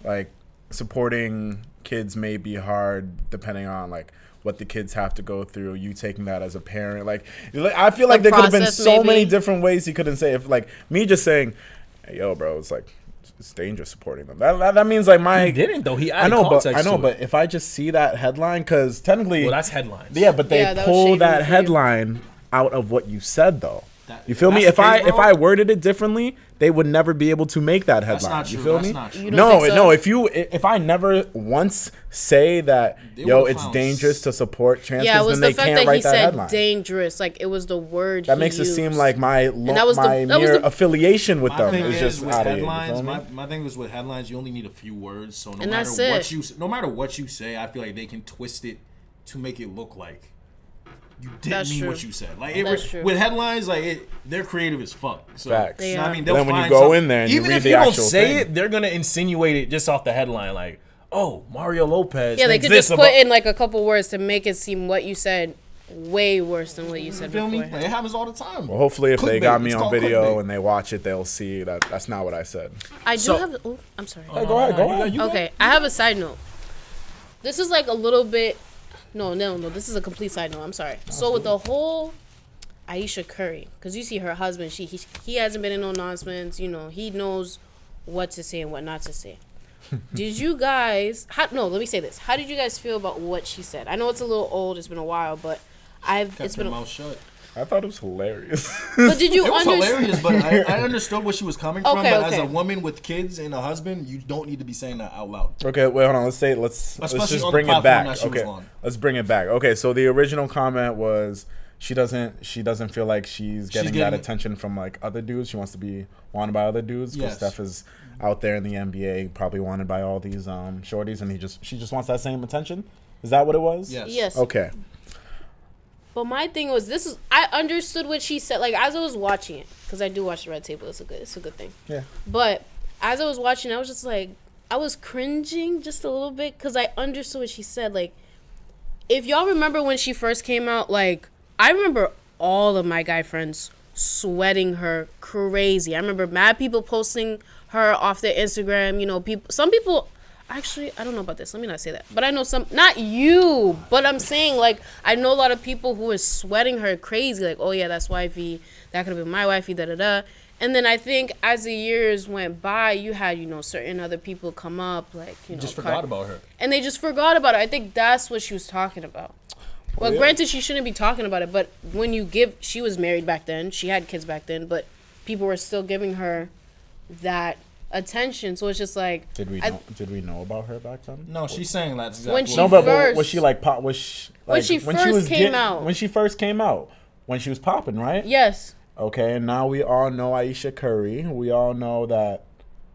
like supporting kids may be hard depending on like what the kids have to go through. You taking that as a parent, like I feel like there could have been process, so many maybe. different ways he couldn't say. If like me just saying, hey, yo, bro, it's like it's dangerous supporting them. That means like my He didn't though. He I added know, context but if I just see that headline, because technically, well, that's headlines. yeah, but they Yeah, that was pull shady that for you. headline out of what you said, though. You feel me? that's the case, If bro? I worded it differently, they would never be able to make that headline. not You true. feel That's me? not true. You don't think so? If I never once say that, They yo, would've it's found dangerous to support trans Yeah, it kids, was then the they fact can't that he write that said headline. dangerous. Like it was the word. That he makes it seem used. like my that was the- my that was mere the- affiliation with My them thing is just with out of here. You headlines. feel me? My thing was with headlines. You only need a few words, so And that's it. no matter what you say, I feel like they can twist it to make it look like you didn't That's mean true. what you said. Like That's true. with headlines, like they're creative as fuck. So, Facts. They you know what I are. mean, Then they'll when you find go something- in there and you Even read if the you don't actual say thing. it, they're gonna insinuate it just off the headline, like, "Oh, Mario Lopez." Yeah, they thinks could this just put about-" in like a couple words to make it seem what you said way worse than what you said You feel me? before. Like, it happens all the time. Well, hopefully, if they Clickbait. got me It's on called video clickbait. and they watch it, they'll see that that's not what I said. I do So- have. Oh, I'm sorry. Hey, go ahead. You Okay, I have a side note. This is like a little bit No. This is a complete side note. I'm sorry. So with the whole Ayesha Curry, because you see her husband, he hasn't been in no announcements. You know, he knows what to say and what not to say. Did you guys? Let me say this. How did you guys feel about what she said? I know it's a little old. It's been a while, but it's been mouth shut. I thought it was hilarious. But did you It was understand? hilarious, but I understood where she was coming from. Okay, But okay. as a woman with kids and a husband, you don't need to be saying that out loud. Okay, wait, hold on. Let's Especially just on bring the it back. platform that she was Okay, on. let's bring it back. Okay, so the original comment was she doesn't feel like she's getting that attention from like other dudes. She wants to be wanted by other dudes because Yes. Steph is out there in the NBA, probably wanted by all these shorties, and she just wants that same attention. Is that what it was? Yes. Yes. Okay. But my thing was I understood what she said, like as I was watching it, because I do watch the Red Table. It's a good thing. Yeah. But as I was watching, I was just like, I was cringing just a little bit because I understood what she said. Like, if y'all remember when she first came out, like I remember all of my guy friends sweating her crazy. I remember mad people posting her off their Instagram. You know, some people. Actually, I don't know about this. Let me not say that. But I know some, not you, but I'm saying, like, I know a lot of people who are sweating her crazy. Like, oh, yeah, that's wifey. That could have been my wifey, da-da-da. And then I think as the years went by, you had, you know, certain other people come up, like, you know. Just forgot about her. And they just forgot about it. I think that's what she was talking about. Well, yeah. Granted, she shouldn't be talking about it. But when she was married back then. She had kids back then. But people were still giving her that attention, so it's just like Did we know about her back then? No, she's saying that's exactly When she No, but first- was she like pop? Was she, like, When she first came out. When she first came out, when she was popping, right? yes. Okay, and now we all know Ayesha Curry. We all know that,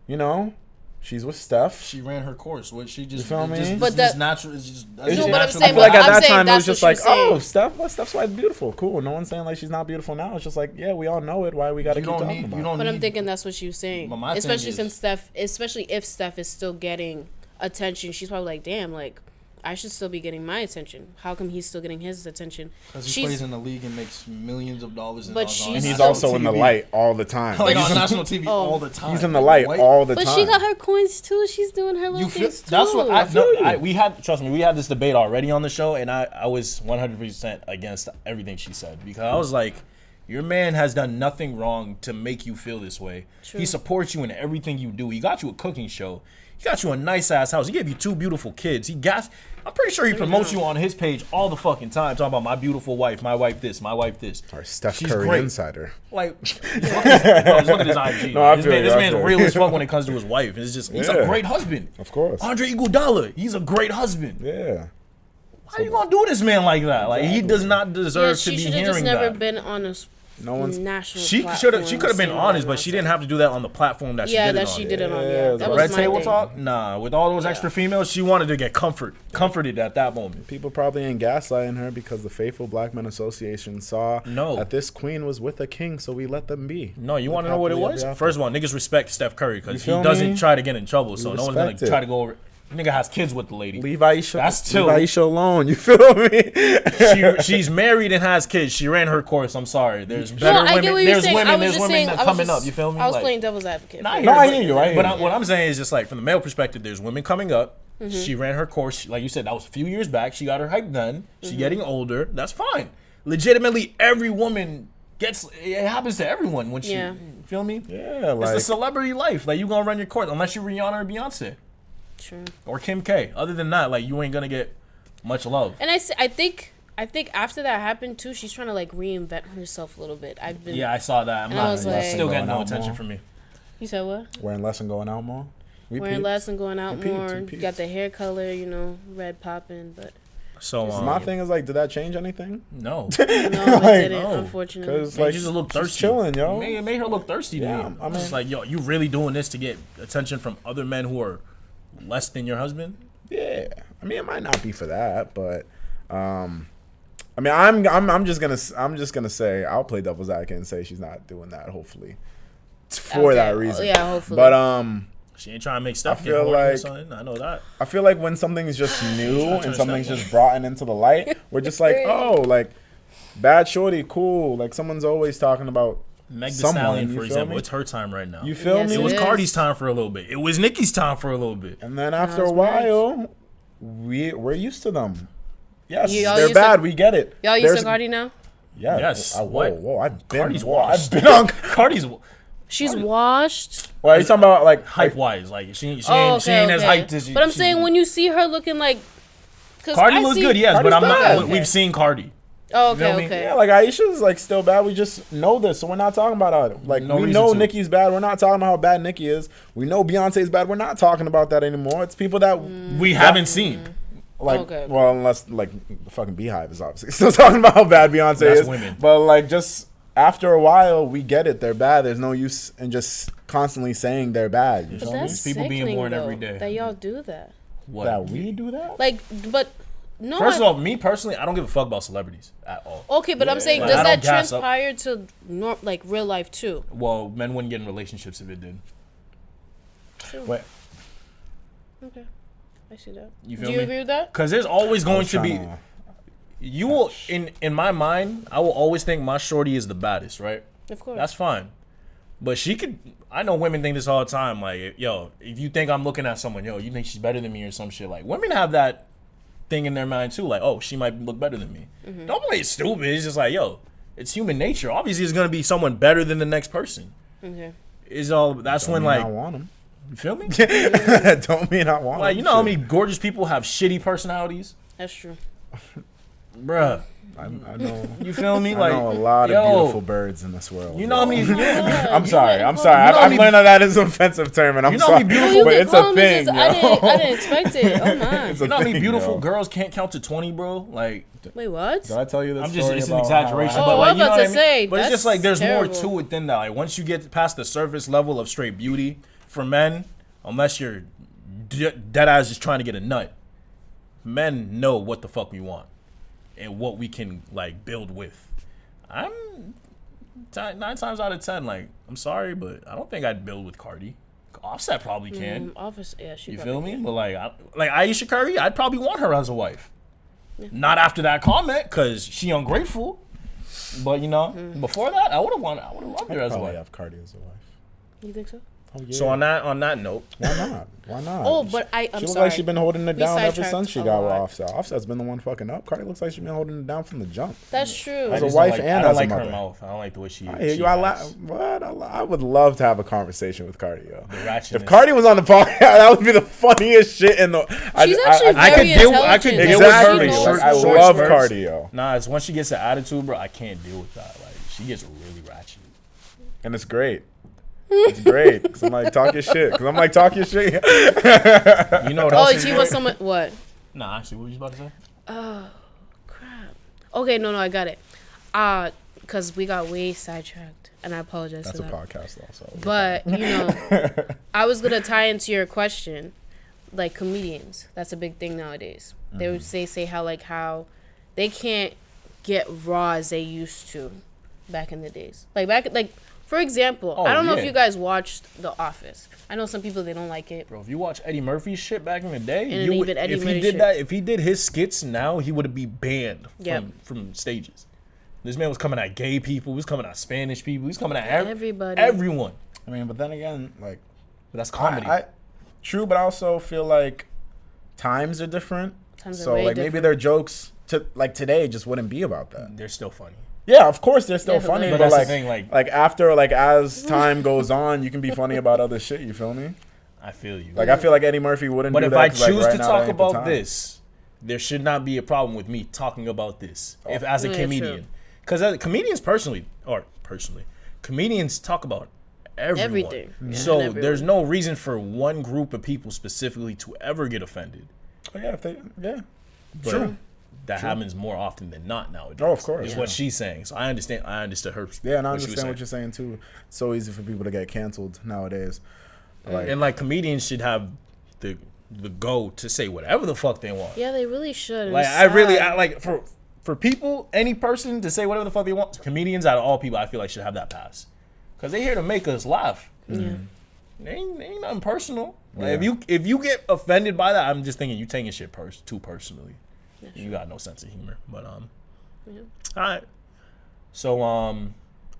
you know, she's with Steph. she ran her course. What she just, You feel me? Just, But it's that- just natural. It's just It's just just- but I'm natural. I saying- feel like at I'm that saying time it that's was just what like, she's saying. oh, Steph's wife's beautiful, cool. No one's saying like she's not beautiful now. It's just like, yeah, we all know it. Why we gotta You keep don't talking need. about You it? don't But need. I'm thinking that's what she was saying. But my thing Especially is- since if Steph is still getting attention, she's probably like, damn, like I should still be getting my attention. How come he's still getting his attention? Because he plays in the league and makes millions of dollars. But on she's And he's still- also in the TV. light all the time. Like He's on in- national TV all the time. He's in the light White- all the But time. she got her coins too. She's doing her little You feel, things too. that's what We had this debate already on the show, and I was 100% against everything she said because I was like, your man has done nothing wrong to make you feel this way. True. He supports you in everything you do. He got you a cooking show. He got you a nice ass house. He gave you 2 beautiful kids. I'm pretty sure he promotes you on his page all the fucking time, talking about my beautiful wife, my wife this, my wife this. Our Steph She's Curry great. insider. Like, just look at his IG. No, I this feel man, you, this I man's feel you. real as fuck when it comes to his wife. It's just he's a Yeah. great husband. Of course. Andre Iguodala, he's a great husband. Yeah. How you gonna do this man like that? Like he does not Yeah, deserve to she be should have hearing just never that. been on a No one's. national. She could have been honest, but she didn't have to do that on the platform that she Yeah, did it that on. she did it on. Yeah, Yeah, it's that like- was Red my Table thing. Talk? Nah, with all those extra females, she wanted to get comforted at that moment. People probably ain't gaslighting her because the Faithful Black Men Association saw that this queen was with a king, so we let them be. No, you want to know what it was? First of all, niggas respect Steph Curry because he feel doesn't me? try to get in trouble, so no one's gonna respect it. try to go over. Nigga has kids with the lady. Leave Ayesha. That's leave two. Ayesha alone. You feel me? She's married and has kids. She ran her course. I'm sorry. There's No, better I get women. what you're There's saying. women. There's women that coming up. You feel me? I was Like, playing devil's advocate. Nah, No, I hear you. I hear But you. what I'm saying is just like from the male perspective, there's women coming up. Mm-hmm. She ran her course. Like you said, that was a few years back. She got her hype done. She's Mm-hmm. getting older. That's fine. Legitimately, every woman gets. It happens to everyone when she. Yeah. You feel me? Yeah, It's the like celebrity life. Like you gonna run your course unless you're Rihanna or Beyonce True. or Kim K. Other than that, like you ain't gonna get much love. And I think after that happened too, she's trying to like reinvent herself a little bit. I've been. Yeah, I saw that. I'm And I not. was It's like- still getting no Going out attention more. from me. You said what? wearing less and going out more. We Wearing peeped. less and going out We peeped, more. we peeped. Got the hair color, you know, red popping, but So My thing is like, did that change anything? no. no, it didn't. no. Unfortunately. Because Like, like you just look she's thirsty. chilling, yo. It made her look thirsty to Yeah, me. I mean- It's like, yo, you really doing this to get attention from other men who are less than your husband? Yeah, I mean, it might not be for that, but I mean, I'm just gonna say I'll play devil's advocate and say she's not doing that. Hopefully, for Okay. that reason. Yeah, hopefully. But She ain't trying to make stuff I get feel horny or like- something. I know that. I feel like when something's just new trying to and something's step just brought into the light, we're just like, oh, like bad shorty, cool. Like someone's always talking about Meg Thee someone. Stallion, You for feel example, me? it's her time right now. You feel Yes, me? It was is. Cardi's time for a little bit. It was Nicki's time for a little bit. And then after a was Meg's. while, we're used to them. Yes, Y'all they're used to- bad. We get it. Y'all used to Cardi now? Yeah. Yes. Whoa, What? whoa. I've been. Cardi's I've washed. been on. Cardi's She's washed. Well, are you talking about like hype wise. Like she ain't as okay. hyped as she. But I'm saying when you see her looking like, cause Cardi I looks see, good, yes, but I'm Cardi's not. bad. Okay. We've seen Cardi. Oh, You know okay, what I mean? okay. Yeah, like Aisha's like still bad. We just know this, so we're not talking about it. Like No we reason know to. Nicki's bad. We're not talking about how bad Nicki is. We know Beyonce's bad. We're not talking about that anymore. It's people that We haven't seen. like. Okay. Well, unless like the fucking Beehive is obviously still talking about how bad Beyonce That's is. women. But like just after a while, we get it. They're bad. There's no use in just constantly saying they're bad. You But feel me? that's People being sickening, born though, every day. that y'all do that. What? That we do that. Like, but no. First of all, me personally, I don't give a fuck about celebrities at all. Okay, but I'm saying, Like, does I that don't gas up. transpire to like real life too? Well, men wouldn't get in relationships if it did. Wait, Okay, I see that. You Do feel you me? agree with that? Because there's always I going was to be. trying to- You will in my mind, I will always think my shorty is the baddest, right? Of course. That's fine. But she could. I know women think this all the time. Like, yo, if you think I'm looking at someone, yo, you think she's better than me or some shit. Like, women have that thing in their mind too. Like, oh, she might look better than me. Don't play it stupid. It's just like, yo, it's human nature. Obviously, it's gonna be someone better than the next person. Okay. Is all. That's Don't when mean like, I want them. you feel me? Don't mean I want Like, them. you know how Shit. many gorgeous people have shitty personalities, That's true. bruh. I know. You feel me? I Like, know a lot yo, of beautiful birds in this world. You know how many? I'm sorry. I'm sorry. You know how I've many- learned that is an offensive term, and I'm You know how sorry. many Oh, you But can it's call a me thing. just, yo. I didn't expect it. Oh my. It's a You know how many thing, beautiful yo. girls can't count to 20, bro? Like, Wait, what? Did I tell you this? I'm just, story it's an about exaggeration, how but Oh, like, I'm you know about what I to mean? say, But it's just that's like there's terrible. more to it than that. Like, once you get past the surface level of straight beauty, for men, unless you're dead ass just trying to get a nut, men know what the fuck we want and what we can like build with. I'm 9 times out of 10, like, I'm sorry, but I don't think I'd build with Cardi. Offset probably can. Office, yeah, she. You probably feel me? can. But like Ayesha Curry, I'd probably want her as a wife. Not after that comment, because she ungrateful. But you know, before that, I would have loved I'd her as a probably wife. have Cardi as a wife. You think so? Oh, yeah. So on that note, Why not? Why not? Oh, but I'm She looks sorry. like she's been holding it We down ever sidetracked since she a got with lot. Offset. Offset's been the one fucking up. Cardi looks like she's been holding it down from the jump. That's true. As a just wife don't and I don't as a like her mother. mouth. I don't like the way she. I hear she you. I acts. I would love to have a conversation with Cardi, yo. ratchetness. If Cardi was on the podcast, that would be the funniest shit in the. She's actually I could very deal- I could intelligent. deal with her Exactly. in She short- knows- I short love spurts. Cardi, yo, Nah, it's once she gets the attitude, bro. I can't deal with that. Like, she gets really ratchet. and it's great. It's great. Cause I'm like talk your shit. You know what else? Oh, is she great? was someone. What? Nah, actually, what were you about to say? Crap. Okay, no, I got it. Because we got way sidetracked, and I apologize That's for a that. podcast, also. But you know, I was gonna tie into your question, like comedians. That's a big thing nowadays. They would say how they can't get raw as they used to back in the days. Like for example, Oh, I don't know if yeah. you guys watched The Office. I know some people they don't like it. Bro, if you watch Eddie Murphy's shit back in the day, And you even would, Eddie if he Murphy did shit. that, if he did his skits now, he would be banned Yep. from stages. This man was coming at gay people, he was coming at Spanish people, he was coming at Everybody. everyone. I mean, but then again, like But that's comedy. true, but I also feel like times are different. Times are So way like maybe different. their jokes to like today just wouldn't be about that. They're still funny. Yeah, of course they're still Yeah, funny, but but that's the like, thing, like- after as time goes on, you can be funny about other shit. You feel me? I feel you. Like I feel like Eddie Murphy wouldn't. but do if that I 'cause, like, choose right to now, talk that ain't the about time. this, there should not be a problem with me talking about this. If as a Yeah, true. comedian, because comedians comedians talk about everyone. Everything. Yeah, So and there's everyone. no reason for one group of people specifically to ever get offended. Oh, yeah, yeah. But True. that happens more often than not nowadays. Oh, of course, Is yeah. what she's saying. So I understood her. Yeah, and I what she was understand what saying. you're saying too. It's so easy for people to get canceled nowadays. Like, And like comedians should have the go to say whatever the fuck they want. Yeah, they really should. Like It's I really sad. like for people, any person to say whatever the fuck they want. Comedians out of all people, I feel like should have that pass, because they here to make us laugh. Yeah. They ain't nothing personal. Like, Yeah. if you get offended by that, I'm just thinking you taking shit too personally. You got no sense of humor. But all right. So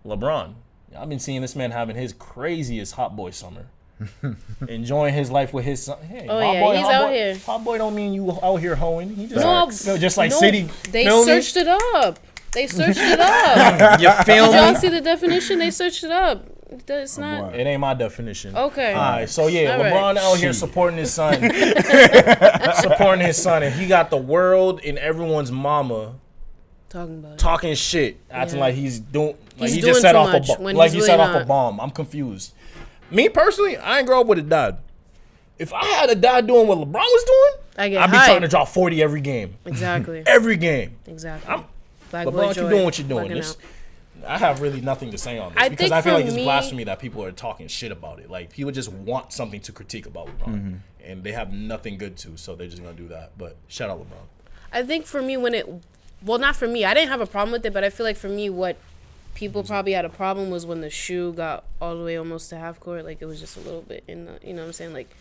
LeBron, I've been seeing this man having his craziest hot boy summer. enjoying his life with his son. Hey, Oh, yeah, he's out here. Hot boy don't mean you out here hoeing. He just, No, just like no, City. They feel me? searched it up. They searched it up. You feel Did y'all me? see the definition? They searched it up. It's not. what? It ain't my definition. Okay. All right, so yeah, All right. LeBron out here supporting his son, and he got the world and everyone's mama Talking about it. talking shit, acting Yeah. like he's doing, like He's he doing just set too off much a bomb, when like he's he set really off a not. bomb. I'm confused. Me personally, I ain't grow up with a dad. If I had a dad doing what LeBron was doing, I get I'd be hype. trying to drop 40 every game. Exactly. Every game. Exactly. Black LeBron, boy keep joy. doing what you're doing. Bugging This, out. I have really nothing to say on this I because think I feel for like it's me- blasphemy that people are talking shit about it. Like people just want something to critique about LeBron, and they have nothing good to, so they're just gonna do that. But shout out LeBron. I think for me well, not for me. I didn't have a problem with it, but I feel like for me, what people probably had a problem was when the shoe got all the way almost to half court. Like it was just a little bit in the, you know what I'm saying? Like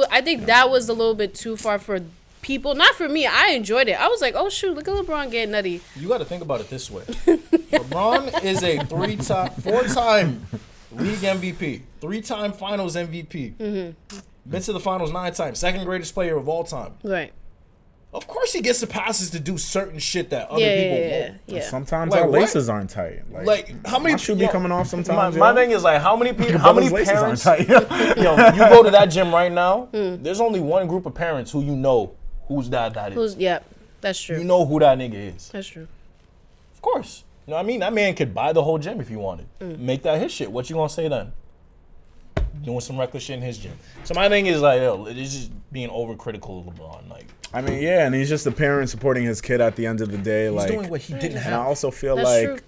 I think that was a little bit too far for people. Not for me. I enjoyed it. I was like, oh shoot, look at LeBron get nutty. You got to think about it this way: LeBron is a 4-time league MVP, 3-time Finals MVP. Been to the finals 9 times, second greatest player of all time. Right. Of course, he gets the passes to do certain shit that other people won't. Yeah. Sometimes Like, our what? laces aren't tight. Like how many my shoe be yo, coming off sometimes. My yo. thing is like how many people, Your how many brother's laces aren't parents? tight. Yo, you go to that gym right now. There's only one group of parents who you know whose dad that is. That's true. You know who that nigga is. That's true. Of course. You know what I mean? That man could buy the whole gym if he wanted. Make that his shit. What you gonna say then? Doing some reckless shit in his gym. So my thing is like, yo, it's just being overcritical of LeBron. Like I mean, yeah, and he's just a parent supporting his kid at the end of the day. he's like, doing what he didn't and I have. also feel That's like, true.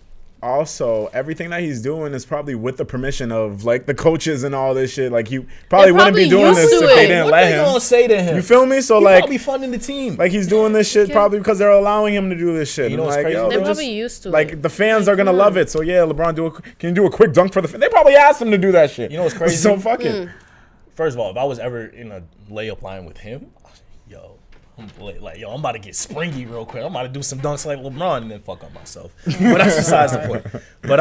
also everything that he's doing is probably with the permission of like the coaches and all this shit. Like he probably wouldn't be probably doing used this to if they it. didn't What let they him. gonna say to him? You feel me? So He like, probably funding the team. like he's doing this shit Okay. probably because they're allowing him to do this shit. You know And what's like, crazy? yo, They're just- probably used to like it. the fans are gonna come love on. it. So yeah, LeBron, can you do a quick dunk for the fans? They probably asked him to do that shit. You know what's crazy? So fuck it. First of all, if I was ever in a layup line with him, yo, I'm about to get springy real quick. I'm about to do some dunks like LeBron and then fuck up myself. But that's besides the point. But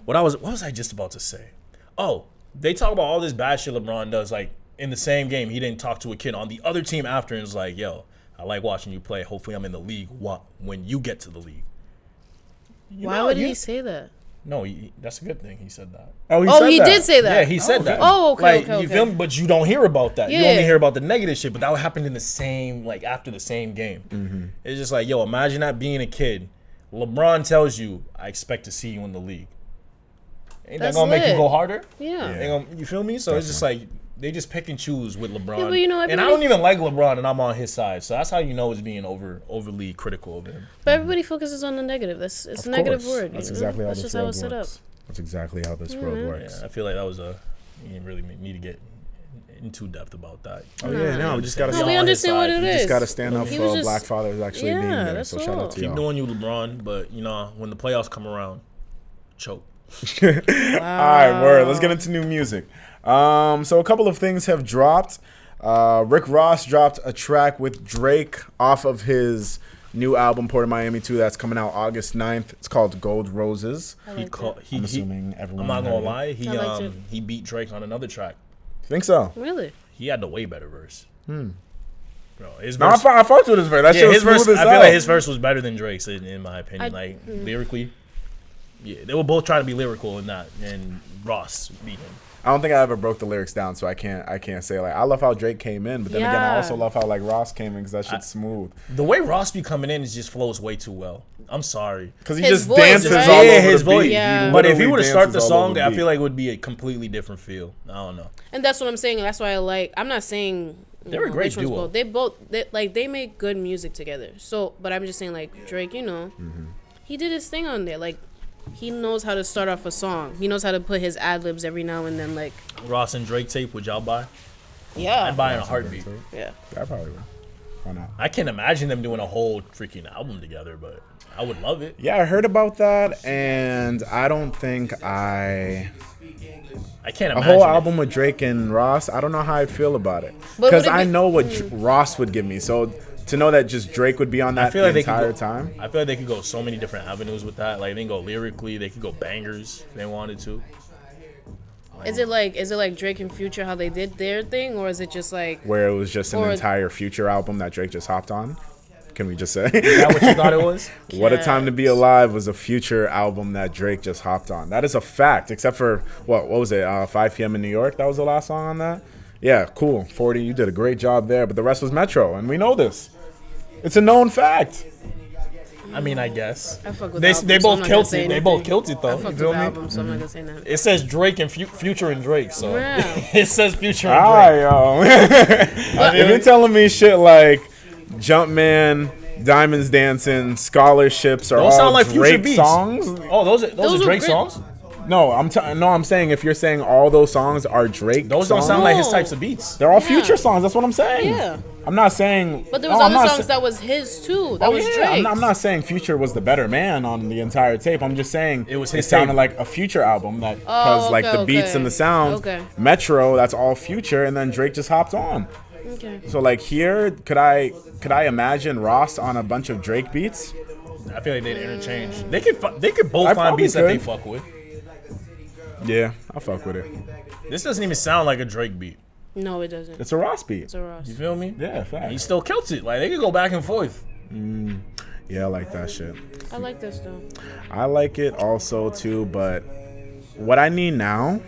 what was I just about to say? Oh, they talk about all this bad shit LeBron does. Like in the same game, he didn't talk to a kid on the other team after and was like, yo, I like watching you play. Hopefully I'm in the league when you get to the league. Why would he say that? No, that's a good thing. He said that. Oh, Oh, he did say that. Yeah, he said that. Oh, okay, Like, okay, you okay. feel me? But you don't hear about that. You Yeah. only hear about the negative shit. But that happened in the same, like after the same game. It's just like, yo, imagine that being a kid. LeBron tells you, I expect to see you in the league. Ain't That's that gonna make you lit. go harder? Yeah. Ain't gonna- you feel me? So it's just like they just pick and choose with LeBron. Yeah, but you know, and I everybody- don't even like LeBron, and I'm on his side. So that's how you know it's being overly critical of him. But everybody focuses on the negative. It's Of a negative course. word. That's you know? exactly how That's this just how world it's set up. works. That's exactly how this world man. works. Yeah, I feel like that was you didn't really need to get in too depth about that. Oh yeah, no, we just gotta. No, on we his understand what side. it We is. just gotta stand up He for was just- black fathers actually Yeah, being there. that's So shout all. out to Keep y'all. doing you, LeBron, but you know when the playoffs come around, choke. All right, word. Let's get into new music. So a couple of things have dropped. Rick Ross dropped a track with Drake off of his new album Port of Miami 2 that's coming out August 9th. It's called Gold Roses. I'm assuming everyone. I'm not gonna heard it. lie, he I liked it. he beat Drake on another track. Think so? Really? He had the way better verse. Bro, his No, verse. I fucked with his verse. That shit was his verse. smooth as I feel hell. like his verse was better than Drake's in my opinion. I- Lyrically, yeah, they were both trying to be lyrical in that, and Ross beat him. I don't think I ever broke the lyrics down, so I can't say like I love how Drake came in, but then again I Yeah. also love how like Ross came in because that shit's smooth. The way Ross be coming in is just flows way too well. I'm sorry. Because he His just voice, dances right? all Yeah, over his the voice. beat. Yeah. But if he literally would have started the dances all song, over I beat. feel like it would be a completely different feel. I don't know. And that's what I'm saying. That's why I like. I'm not saying They're a great which one's duo. both. They make good music together. So, but I'm just saying like Drake. You know, he did his thing on there. Like he knows how to start off a song. He knows how to put his ad libs every now and then. Like Ross and Drake tape, would y'all buy? yeah, I'd buy in a heartbeat. yeah. I probably would. Why not? I can't imagine them doing a whole freaking album together, but I would love it. Yeah, I heard about that, and I don't think I can't a imagine whole it. album with Drake and Ross. I don't know how I'd feel about it But because would it I be- know what Ross would give me. So to know that just Drake would be on I that feel the like they could entire go, time. I feel like they could go so many different avenues with that. Like they can go lyrically, they could go bangers if they wanted to. Is it like Drake and Future how they did their thing, or is it just like Where it was just an Or- entire Future album that Drake just hopped on. Can we just say? Is that what you thought it was? What a Time to Be Alive was a Future album that Drake just hopped on. That is a fact, except for, what was it, 5 p.m. in New York? That was the last song on that? Yeah, cool. 40, you did a great job there, but the rest was Metro, and we know this. It's a known fact. I mean, I guess. I fuck with They, the album, they so I'm both not killed gonna say it. They anything. both killed it, I though. fuck You with feel the me? album, so I'm not gonna say that. It says Drake and Future and Drake, so Yeah. it says Future and All Drake. right, yo. If you're telling me shit like Jumpman, Diamonds Dancing, Scholarships are Those all sound like Future Drake beats. songs, Oh, those Those are are Drake great. songs? no, I'm saying if you're saying all those songs are Drake, Those don't songs, sound like his No. types of beats. they're all Yeah. Future songs. That's what I'm saying. Yeah. I'm not saying. But there was no, I'm other not songs sa- that was his too. That Oh, was yeah, Drake's. I'm not saying Future was the better man on the entire tape. I'm just saying It was his sounded tape. like a Future album that because like okay, the beats okay. and the sound. Okay. Metro, that's all Future, and then Drake just hopped on. Okay. So like here, could I imagine Ross on a bunch of Drake beats? I feel like they'd interchange. They could both I find probably beats that they could. fuck with. Yeah, I fuck with it. This doesn't even sound like a Drake beat. No, it doesn't. It's a Ross beat. It's a Ross. You feel me? Yeah, He facts. still kills it. Like they could go back and forth. Yeah, I like that shit. I like this though. I like it also too, but what I need now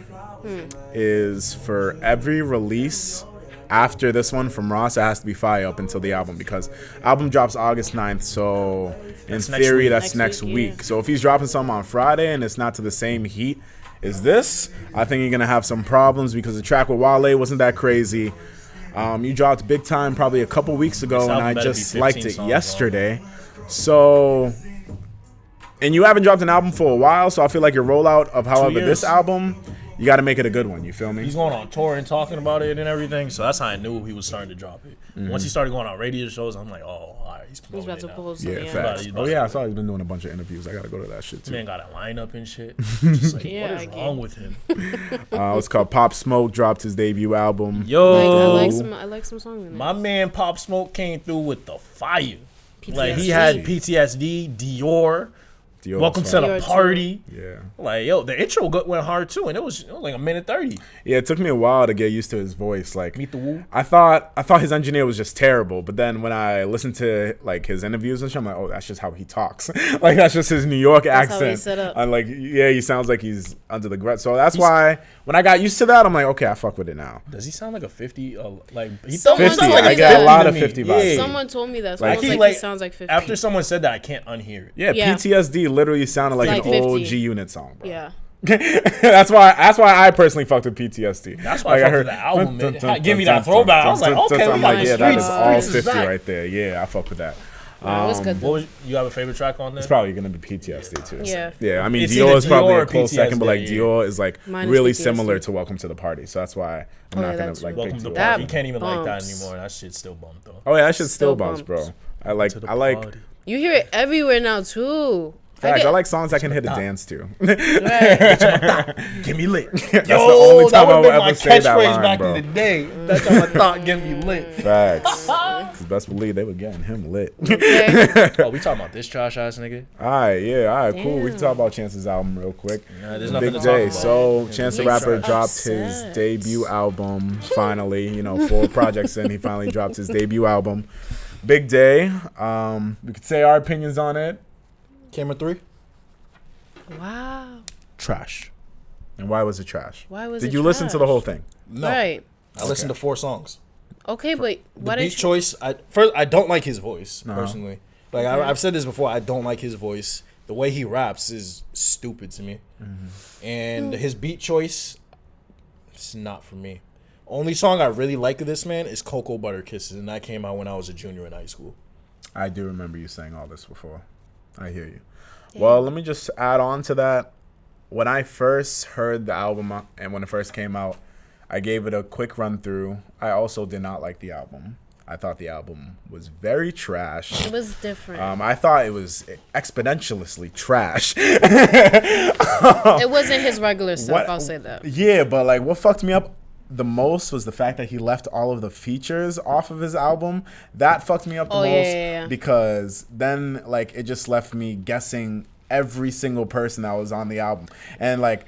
is for every release after this one from Ross, it has to be fire up until the album, because album drops August 9th, so in That's next theory week. that's Next next week, week. yeah. So if he's dropping something on Friday and it's not to the same heat as this, I think you're gonna have some problems, because the track with Wale wasn't that crazy. You dropped Big Time probably a couple weeks ago, This and album I better be just 15 liked it songs long. yesterday. So, and you haven't dropped an album for a while, so I feel like your rollout of however years. this album, you got to make it a good one. You feel me? He's going on tour and talking about it and everything. So that's how I knew he was starting to drop it. Mm-hmm. Once he started going on radio shows, I'm like, oh, all right, he's He's promoting about it to now. post. Yeah, Yeah. facts. He's Oh about yeah, to- I saw he's been doing a bunch of interviews. I got to go to that shit too. Man got a lineup and shit. Just like, Yeah, what I is get wrong with him? It's called Pop Smoke. Dropped his debut album. Yo, I like some songs in there. my man Pop Smoke came through with the fire. Like he PTSD. had PTSD, Dior. Dior Welcome was to fire. the Dior too. party. Yeah. Like yo, the intro went hard too, and it was like a minute 30. Yeah, it took me a while to get used to his voice. Like, Meet the Woo. I thought his engineer was just terrible, but then when I listened to like his interviews and shit, I'm like, oh, that's just how he talks. Like that's just his New York That's how accent. he's set up. And like, yeah, he sounds like he's under the breath. So that's why when I got used to that, I'm like, okay, I fuck with it now. Does he sound like a 50? Like he Someone 50, told me I got that. a lot of to me. 50 vibes. Yeah. Someone told me that. So Like, I was he, like, he sounds like 50. After someone said that, I can't unhear it. Yeah, Yeah. PTSD literally sounded like Like an old 50. G Unit song, bro. Yeah. that's why I personally fucked with PTSD. That's why I fucked with the album, man. Give me that dun, throwback. I was like, dun, dun, okay, I'm we got like, the yeah, that streets. is all Streets is 50 back. right there. Yeah, I fuck with that. Nah, it was good. What was you have a favorite track on there? It's probably gonna be PTSD too. Yeah. Yeah, I mean It's Dior either is probably Dior a or close second, but like PTSD, yeah. Dior is like Mine is really PTSD. similar to Welcome to the Party. So that's why I'm Oh, not yeah, gonna that's like true. Welcome pick to the Dior. party. That You can't even like that bumps. anymore. That shit still bumped though. Oh yeah, that shit still Still bumps, bro. bumps. I like To the I like party. You hear it everywhere now too. facts. get- I like songs I can hit a dance to. Right. Get me lit. That's the only time I will ever say that line, back bro. in the day. That's how I thought get me lit. Facts. Cause best believe they were getting him lit. Okay. Oh, we talking about this trash ass nigga? All right, yeah, all right, cool. We can Damn. talk about Chance's album real quick. Nah, there's nothing Big to talk day. about. So Chance the He's Rapper dropped his upset. debut album. Finally, 4 projects in, he finally dropped his debut album. Big day. We could say our opinions on it. Camera 3. Wow. Trash. And why was it trash? Why was Did it you listen to the trash? whole thing? No, Right. I listened to 4 songs. Okay, but The why beat did you? choice. I don't like his voice personally. Like I've said this before. I don't like his voice. The way he raps is stupid to me. And his beat choice, it's not for me. Only song I really like of this man is Cocoa Butter Kisses, and that came out when I was a junior in high school. I do remember you saying all this before. I hear you. Well, let me just add on to that. When I first heard the album and when it first came out, I gave it a quick run through. I also did not like the album. I thought the album was very trash. It was different. I thought it was exponentially trash. It wasn't his regular stuff. What- I'll say that. Yeah, but like what fucked me up the most was the fact that he left all of the features off of his album. That fucked me up the Oh, most yeah. because then like it just left me guessing every single person that was on the album. And like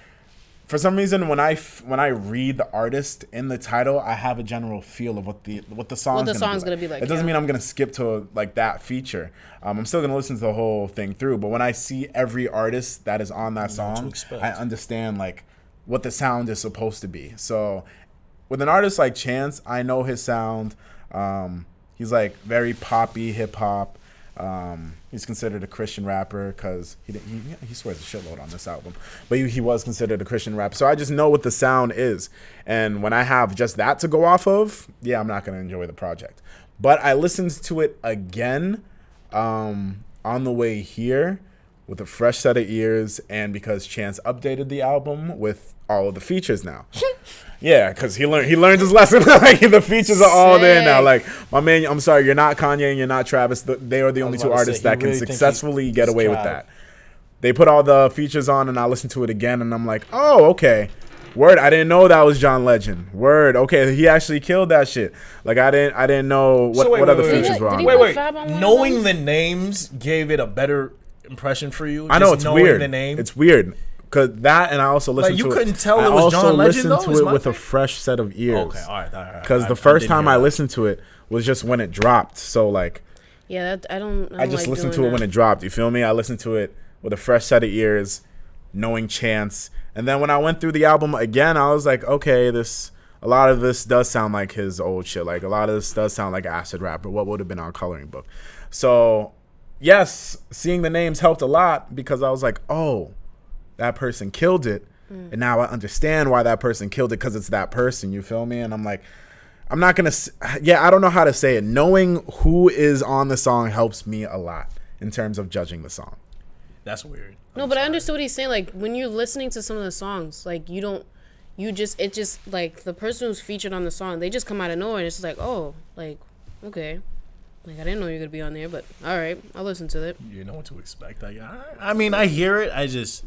For some reason, when I read the artist in the title, I have a general feel of what the song's gonna be like. It doesn't mean I'm gonna skip to like that feature. I'm still gonna listen to the whole thing through. But when I see every artist that is on that song, I understand like what the sound is supposed to be. So with an artist like Chance, I know his sound. He's like very poppy hip hop. He's considered a Christian rapper because he swears a shitload on this album, but he was considered a Christian rapper. So I just know what the sound is, and when I have just that to go off of, yeah, I'm not gonna enjoy the project. But I listened to it again on the way here with a fresh set of ears, and because Chance updated the album with all of the features now. Yeah, because he learned his lesson. Like the features are all there now. Like my man, I'm sorry, you're not Kanye and you're not Travis. They are the only two artists that can successfully get away with that. They put all the features on, and I listened to it again, and I'm like, oh, okay. Word, I didn't know that was John Legend. Word, okay, he actually killed that shit. Like I didn't know what other features were on. Wait. Knowing the names gave it a better impression for you. I know it's weird. The name. It's weird. Cause that, and I also listened to it. You couldn't tell it was John Legend, though? I also listened to it with a fresh set of ears. Okay, all right. Because the first time I listened to it was just when it dropped. So like, yeah, I don't I just like listened to it when it dropped. You feel me? I listened to it with a fresh set of ears, knowing Chance, and then when I went through the album again, I was like, okay, a lot of this does sound like his old shit. Like a lot of this does sound like acid rap or what would have been on Coloring Book. So yes, seeing the names helped a lot because I was like, oh, that person killed it. And now I understand why that person killed it because it's that person. You feel me? And I'm like, I'm not going to, I don't know how to say it. Knowing who is on the song helps me a lot in terms of judging the song. That's weird. No, but I understood what he's saying. Like when you're listening to some of the songs, like it just like the person who's featured on the song, they just come out of nowhere and it's just like, oh, like, okay. Like, I didn't know you were going to be on there, but all right, I'll listen to it. You know what to expect. I mean, I hear it.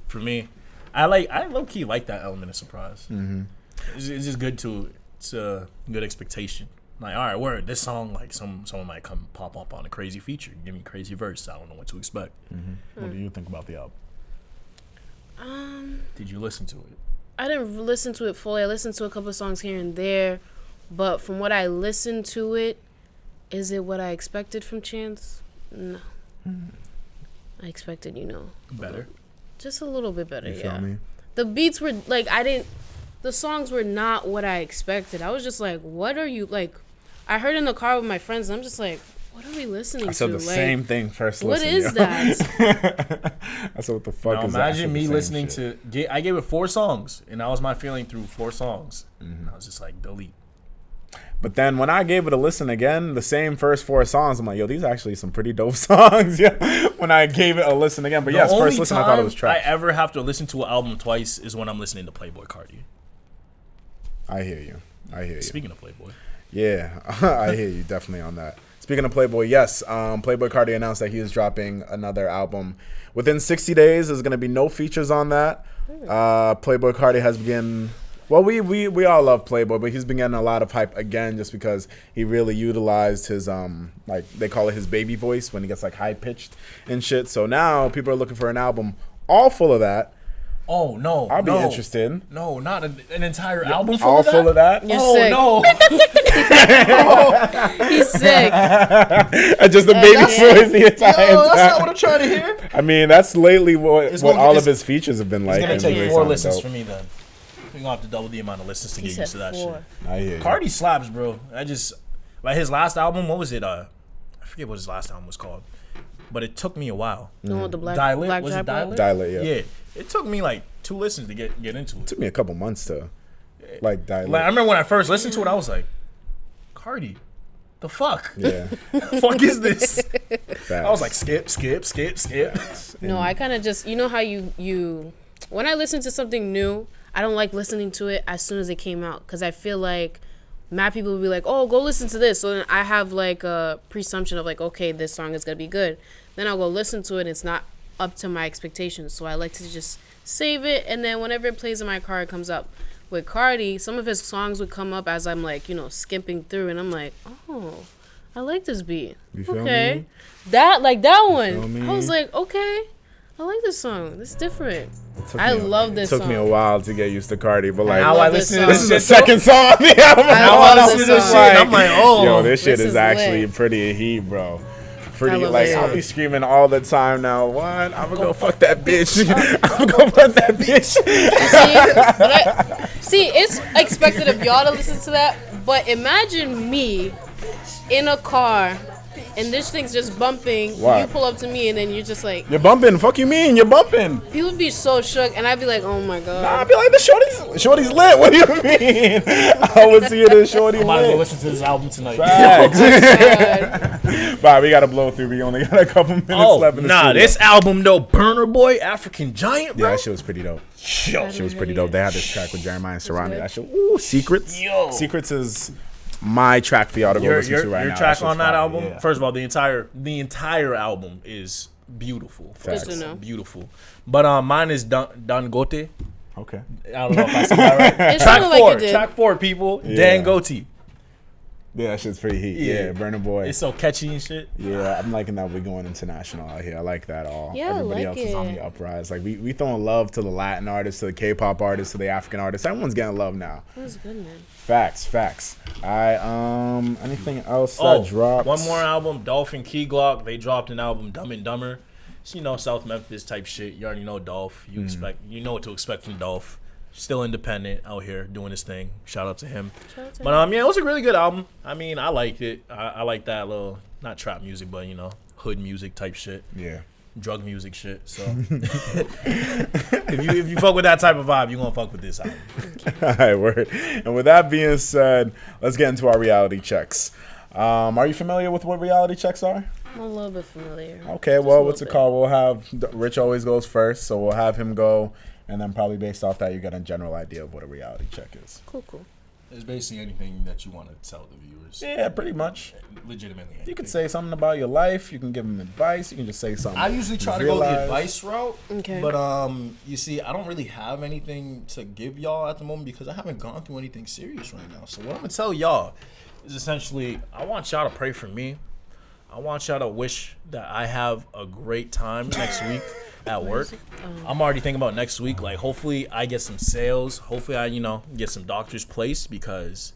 For me, I low-key like that element of surprise. Mm-hmm. It's just good it's a good expectation. Like, all right, word, this song, like, someone might come pop up on a crazy feature, give me a crazy verse. I don't know what to expect. Mm-hmm. What do you think about the album? Did you listen to it? I didn't listen to it fully. I listened to a couple of songs here and there, but from what I listened to it, is it what I expected from Chance? No. I expected, better. Just a little bit better, you feel me? The beats were, like, the songs were not what I expected. I was just like, what are you, like, I heard in the car with my friends, and I'm just like, what are we listening to? I said the same thing first what listen. What is that? I said, what the fuck is that? Imagine me listening I gave it 4 songs, and that was my feeling through 4 songs. And I was just like, delete. But then when I gave it a listen again, the same first 4 songs, I'm like, yo, these are actually some pretty dope songs. Yeah. When I gave it a listen again. But yes, first listen, I thought it was trash. I ever have to listen to an album twice is when I'm listening to Playboi Carti. I hear you. Speaking of Playboi. Yeah, I hear you definitely on that. Speaking of Playboi, yes, Playboi Carti announced that he is dropping another album. Within 60 days, there's going to be no features on that. Playboi Carti has begun... Well, we all love Playboi, but he's been getting a lot of hype again just because he really utilized his, like, they call it his baby voice when he gets, like, high-pitched and shit. So now people are looking for an album all full of that. Oh, no. I'll be interested. No, not an entire album full all of that? Full of that? You're sick. No. He's sick. Just the baby voice the entire time. That's not what I'm trying to hear. I mean, that's lately what all of his features have been like. It's going to take 4 listens for me, then. We're going to have to double the amount of listens to get used to that 4. shit. I hear you. Cardi slaps, bro. Like his last album, what was it? I forget what his last album was called. But it took me a while. No, the black Dilate? Was it Dilate? Dilate, yeah. Yeah. It took me like 2 listens to get into it. It took me a couple months to like dilate. Like, I remember when I first listened to it, I was like, Cardi, the fuck? Yeah. The fuck is this? Facts. I was like, skip. No, I kind of just, you know how you when I listen to something new, I don't like listening to it as soon as it came out because I feel like mad people will be like, oh, go listen to this. So then I have like a presumption of like, okay, this song is going to be good. Then I'll go listen to it and it's not up to my expectations. So I like to just save it. And then whenever it plays in my car, it comes up. With Cardi, some of his songs would come up as I'm like, skipping through. And I'm like, oh, I like this beat. You feel okay. me? That feel one. me? I was like, okay. I like this song. It's different. I love this song. It took me a while to get used to Cardi, but like, How I listen to this is the second song on the album. I love this song. I'm like, oh, yo, this shit This is is actually lit. pretty heat, bro. Pretty, love like, this I'll song. be screaming all the time now. What? I'm gonna go fuck that bitch. I'm gonna fuck that bitch. See, it's expected of y'all to listen to that, but imagine me in a car and this thing's just bumping. What? You pull up to me and then you're just like, You're bumping. Fuck you mean? You're bumping. people be so shook, and I'd be like, oh my god. I'll be like, the shorty's lit. What do you mean? I would see it as shorty I might as well lit. listen to this album tonight. Facts. Bye, we gotta blow through. We only got a couple minutes left in the studio. This album though, Burner Boy, African Giant, bro. Yeah, that shit was pretty dope. Yo, Shit was pretty dope. They had this track with Jeremiah and Serrani. good. That shit, ooh, Secrets. Yo. Secrets is my track for y'all to go listen to right your now. track shit's on that fire, album. yeah. First of all, the entire album is beautiful. Facts. Good to know. Beautiful. But mine is Dangote. Okay. I don't know if I said that right. It sounded like it did. Track 4, people. Yeah. Dangote. Yeah, that shit's pretty heat. Yeah, Burna Boy. It's so catchy and shit. Yeah, I'm liking that we're going international out here. I like that all. Yeah, I Everybody like else is on it. the uprise. Like we throwing love to the Latin artists, to the K-pop artists, to the African artists. Everyone's getting love now. That was good, man. Facts. Anything else Oh, that dropped? one more album, Dolph and Key Glock. They dropped an album, Dumb and Dumber. It's, South Memphis type shit. You already know Dolph. You know what to expect from Dolph. Still independent out here doing his thing. Shout out to him. But yeah, it was a really good album. I mean, I liked it. I like that little, not trap music, but hood music type shit. Yeah. Drug music shit. So if you fuck with that type of vibe, you gonna fuck with this album. All right, word. And with that being said, let's get into our reality checks. Are you familiar with what reality checks are? I'm a little bit familiar. Okay, Just a well, little what's it bit. called? We'll have Rich always goes first, so we'll have him go, and then probably based off that, you get a general idea of what a reality check is. Cool. It's basically anything that you want to tell the viewers. Yeah, pretty much. Legitimately. You can say something about your life. You can give them advice. You can just say something. I usually try to you go the realize. advice route. Okay. But you see, I don't really have anything to give y'all at the moment because I haven't gone through anything serious right now. So what I'm gonna tell y'all Is essentially, I want y'all to pray for me. I want y'all to wish that I have a great time next week at work. I'm already thinking about next week. Like, hopefully I get some sales. Hopefully I, get some doctors placed, because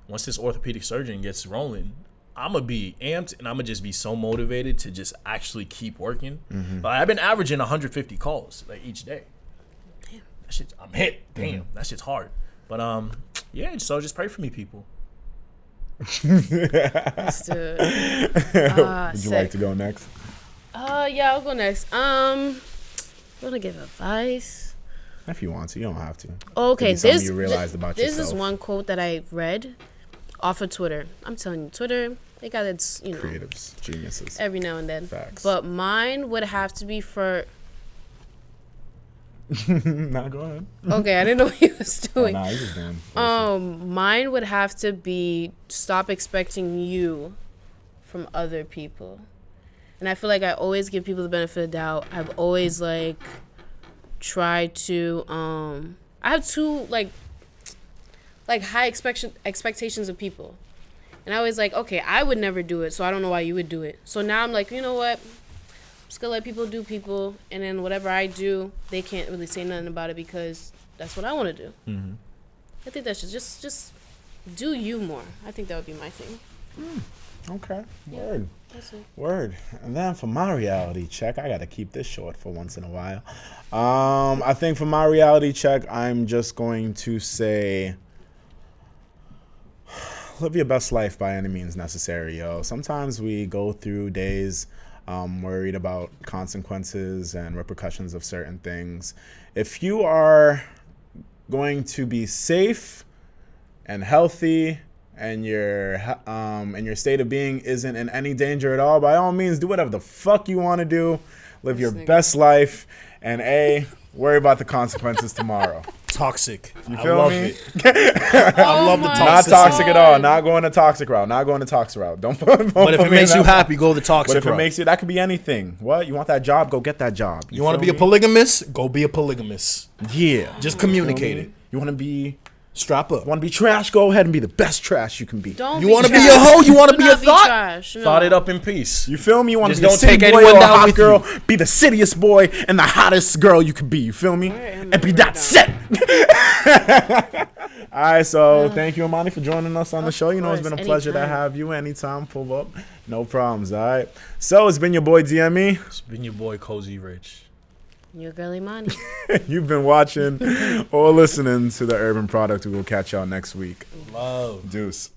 once this orthopedic surgeon gets rolling, I'm going to be amped and I'm going to just be so motivated to just actually keep working. Like, I've been averaging 150 calls like each day. Damn. That shit's, I'm hit. Damn. That shit's hard. But yeah, so just pray for me, people. Let's do it. Would you like to go next? Yeah, I'll go next. You wanna give advice? If you want to, you don't have to. Okay, Could be something this you realized about this yourself. is one quote that I read off of Twitter. I'm telling you, Twitter, they got its Creatives, geniuses. every now and then. Facts. But mine would have to be for. Nah, go ahead. Okay, I didn't know what he was doing. Nah, you just doing. Mine would have to be stop expecting you from other people. And I feel like I always give people the benefit of the doubt. I've always tried to I have too high expectations of people. And I was like, okay, I would never do it, so I don't know why you would do it. So now I'm like, you know what? I'm just gonna let people do people, and then whatever I do, they can't really say nothing about it because that's what I want to do. I think that's just do you more. I think that would be my thing. Okay. Word. That's it. Word. And then for my reality check, I gotta keep this short for once in a while. I think for my reality check, I'm just going to say, live your best life by any means necessary, yo. Sometimes we go through days worried about consequences and repercussions of certain things. If you are going to be safe and healthy, and your state of being isn't in any danger at all, by all means, do whatever the fuck you want to do. Live your best life, and worry about the consequences tomorrow. Toxic. You I feel love me? it. I love the my toxic. Not toxic at all. Not going to toxic route. Not going to toxic route. Don't put But if it makes you happy, go the toxic But if it route. makes you, that could be anything. What? You want that job? Go get that job. You want to feel be a me? polygamist? Go be a polygamist. Yeah. Just communicate it. You want to be Strap up. Want to be trash? Go ahead and be the best trash you can be. Don't You be want to be trash. a hoe? You want to Do be a not thought? trash. No. Thought it up in peace. You feel me? You want to Just be a don't city take boy anyone or a down hot with girl? Be the cityest boy and the hottest girl you could be. You feel me? am And I be right that now? set. All right, so thank you, Imani, for joining us on the show. You know, it's been a course, pleasure to anytime. have you anytime. Pull up. No problems, all right? So it's been your boy DME. It's been your boy Cozy Rich. Your girl Imani. You've been watching or listening to the Urban Product. We will catch y'all next week. Love. Deuce.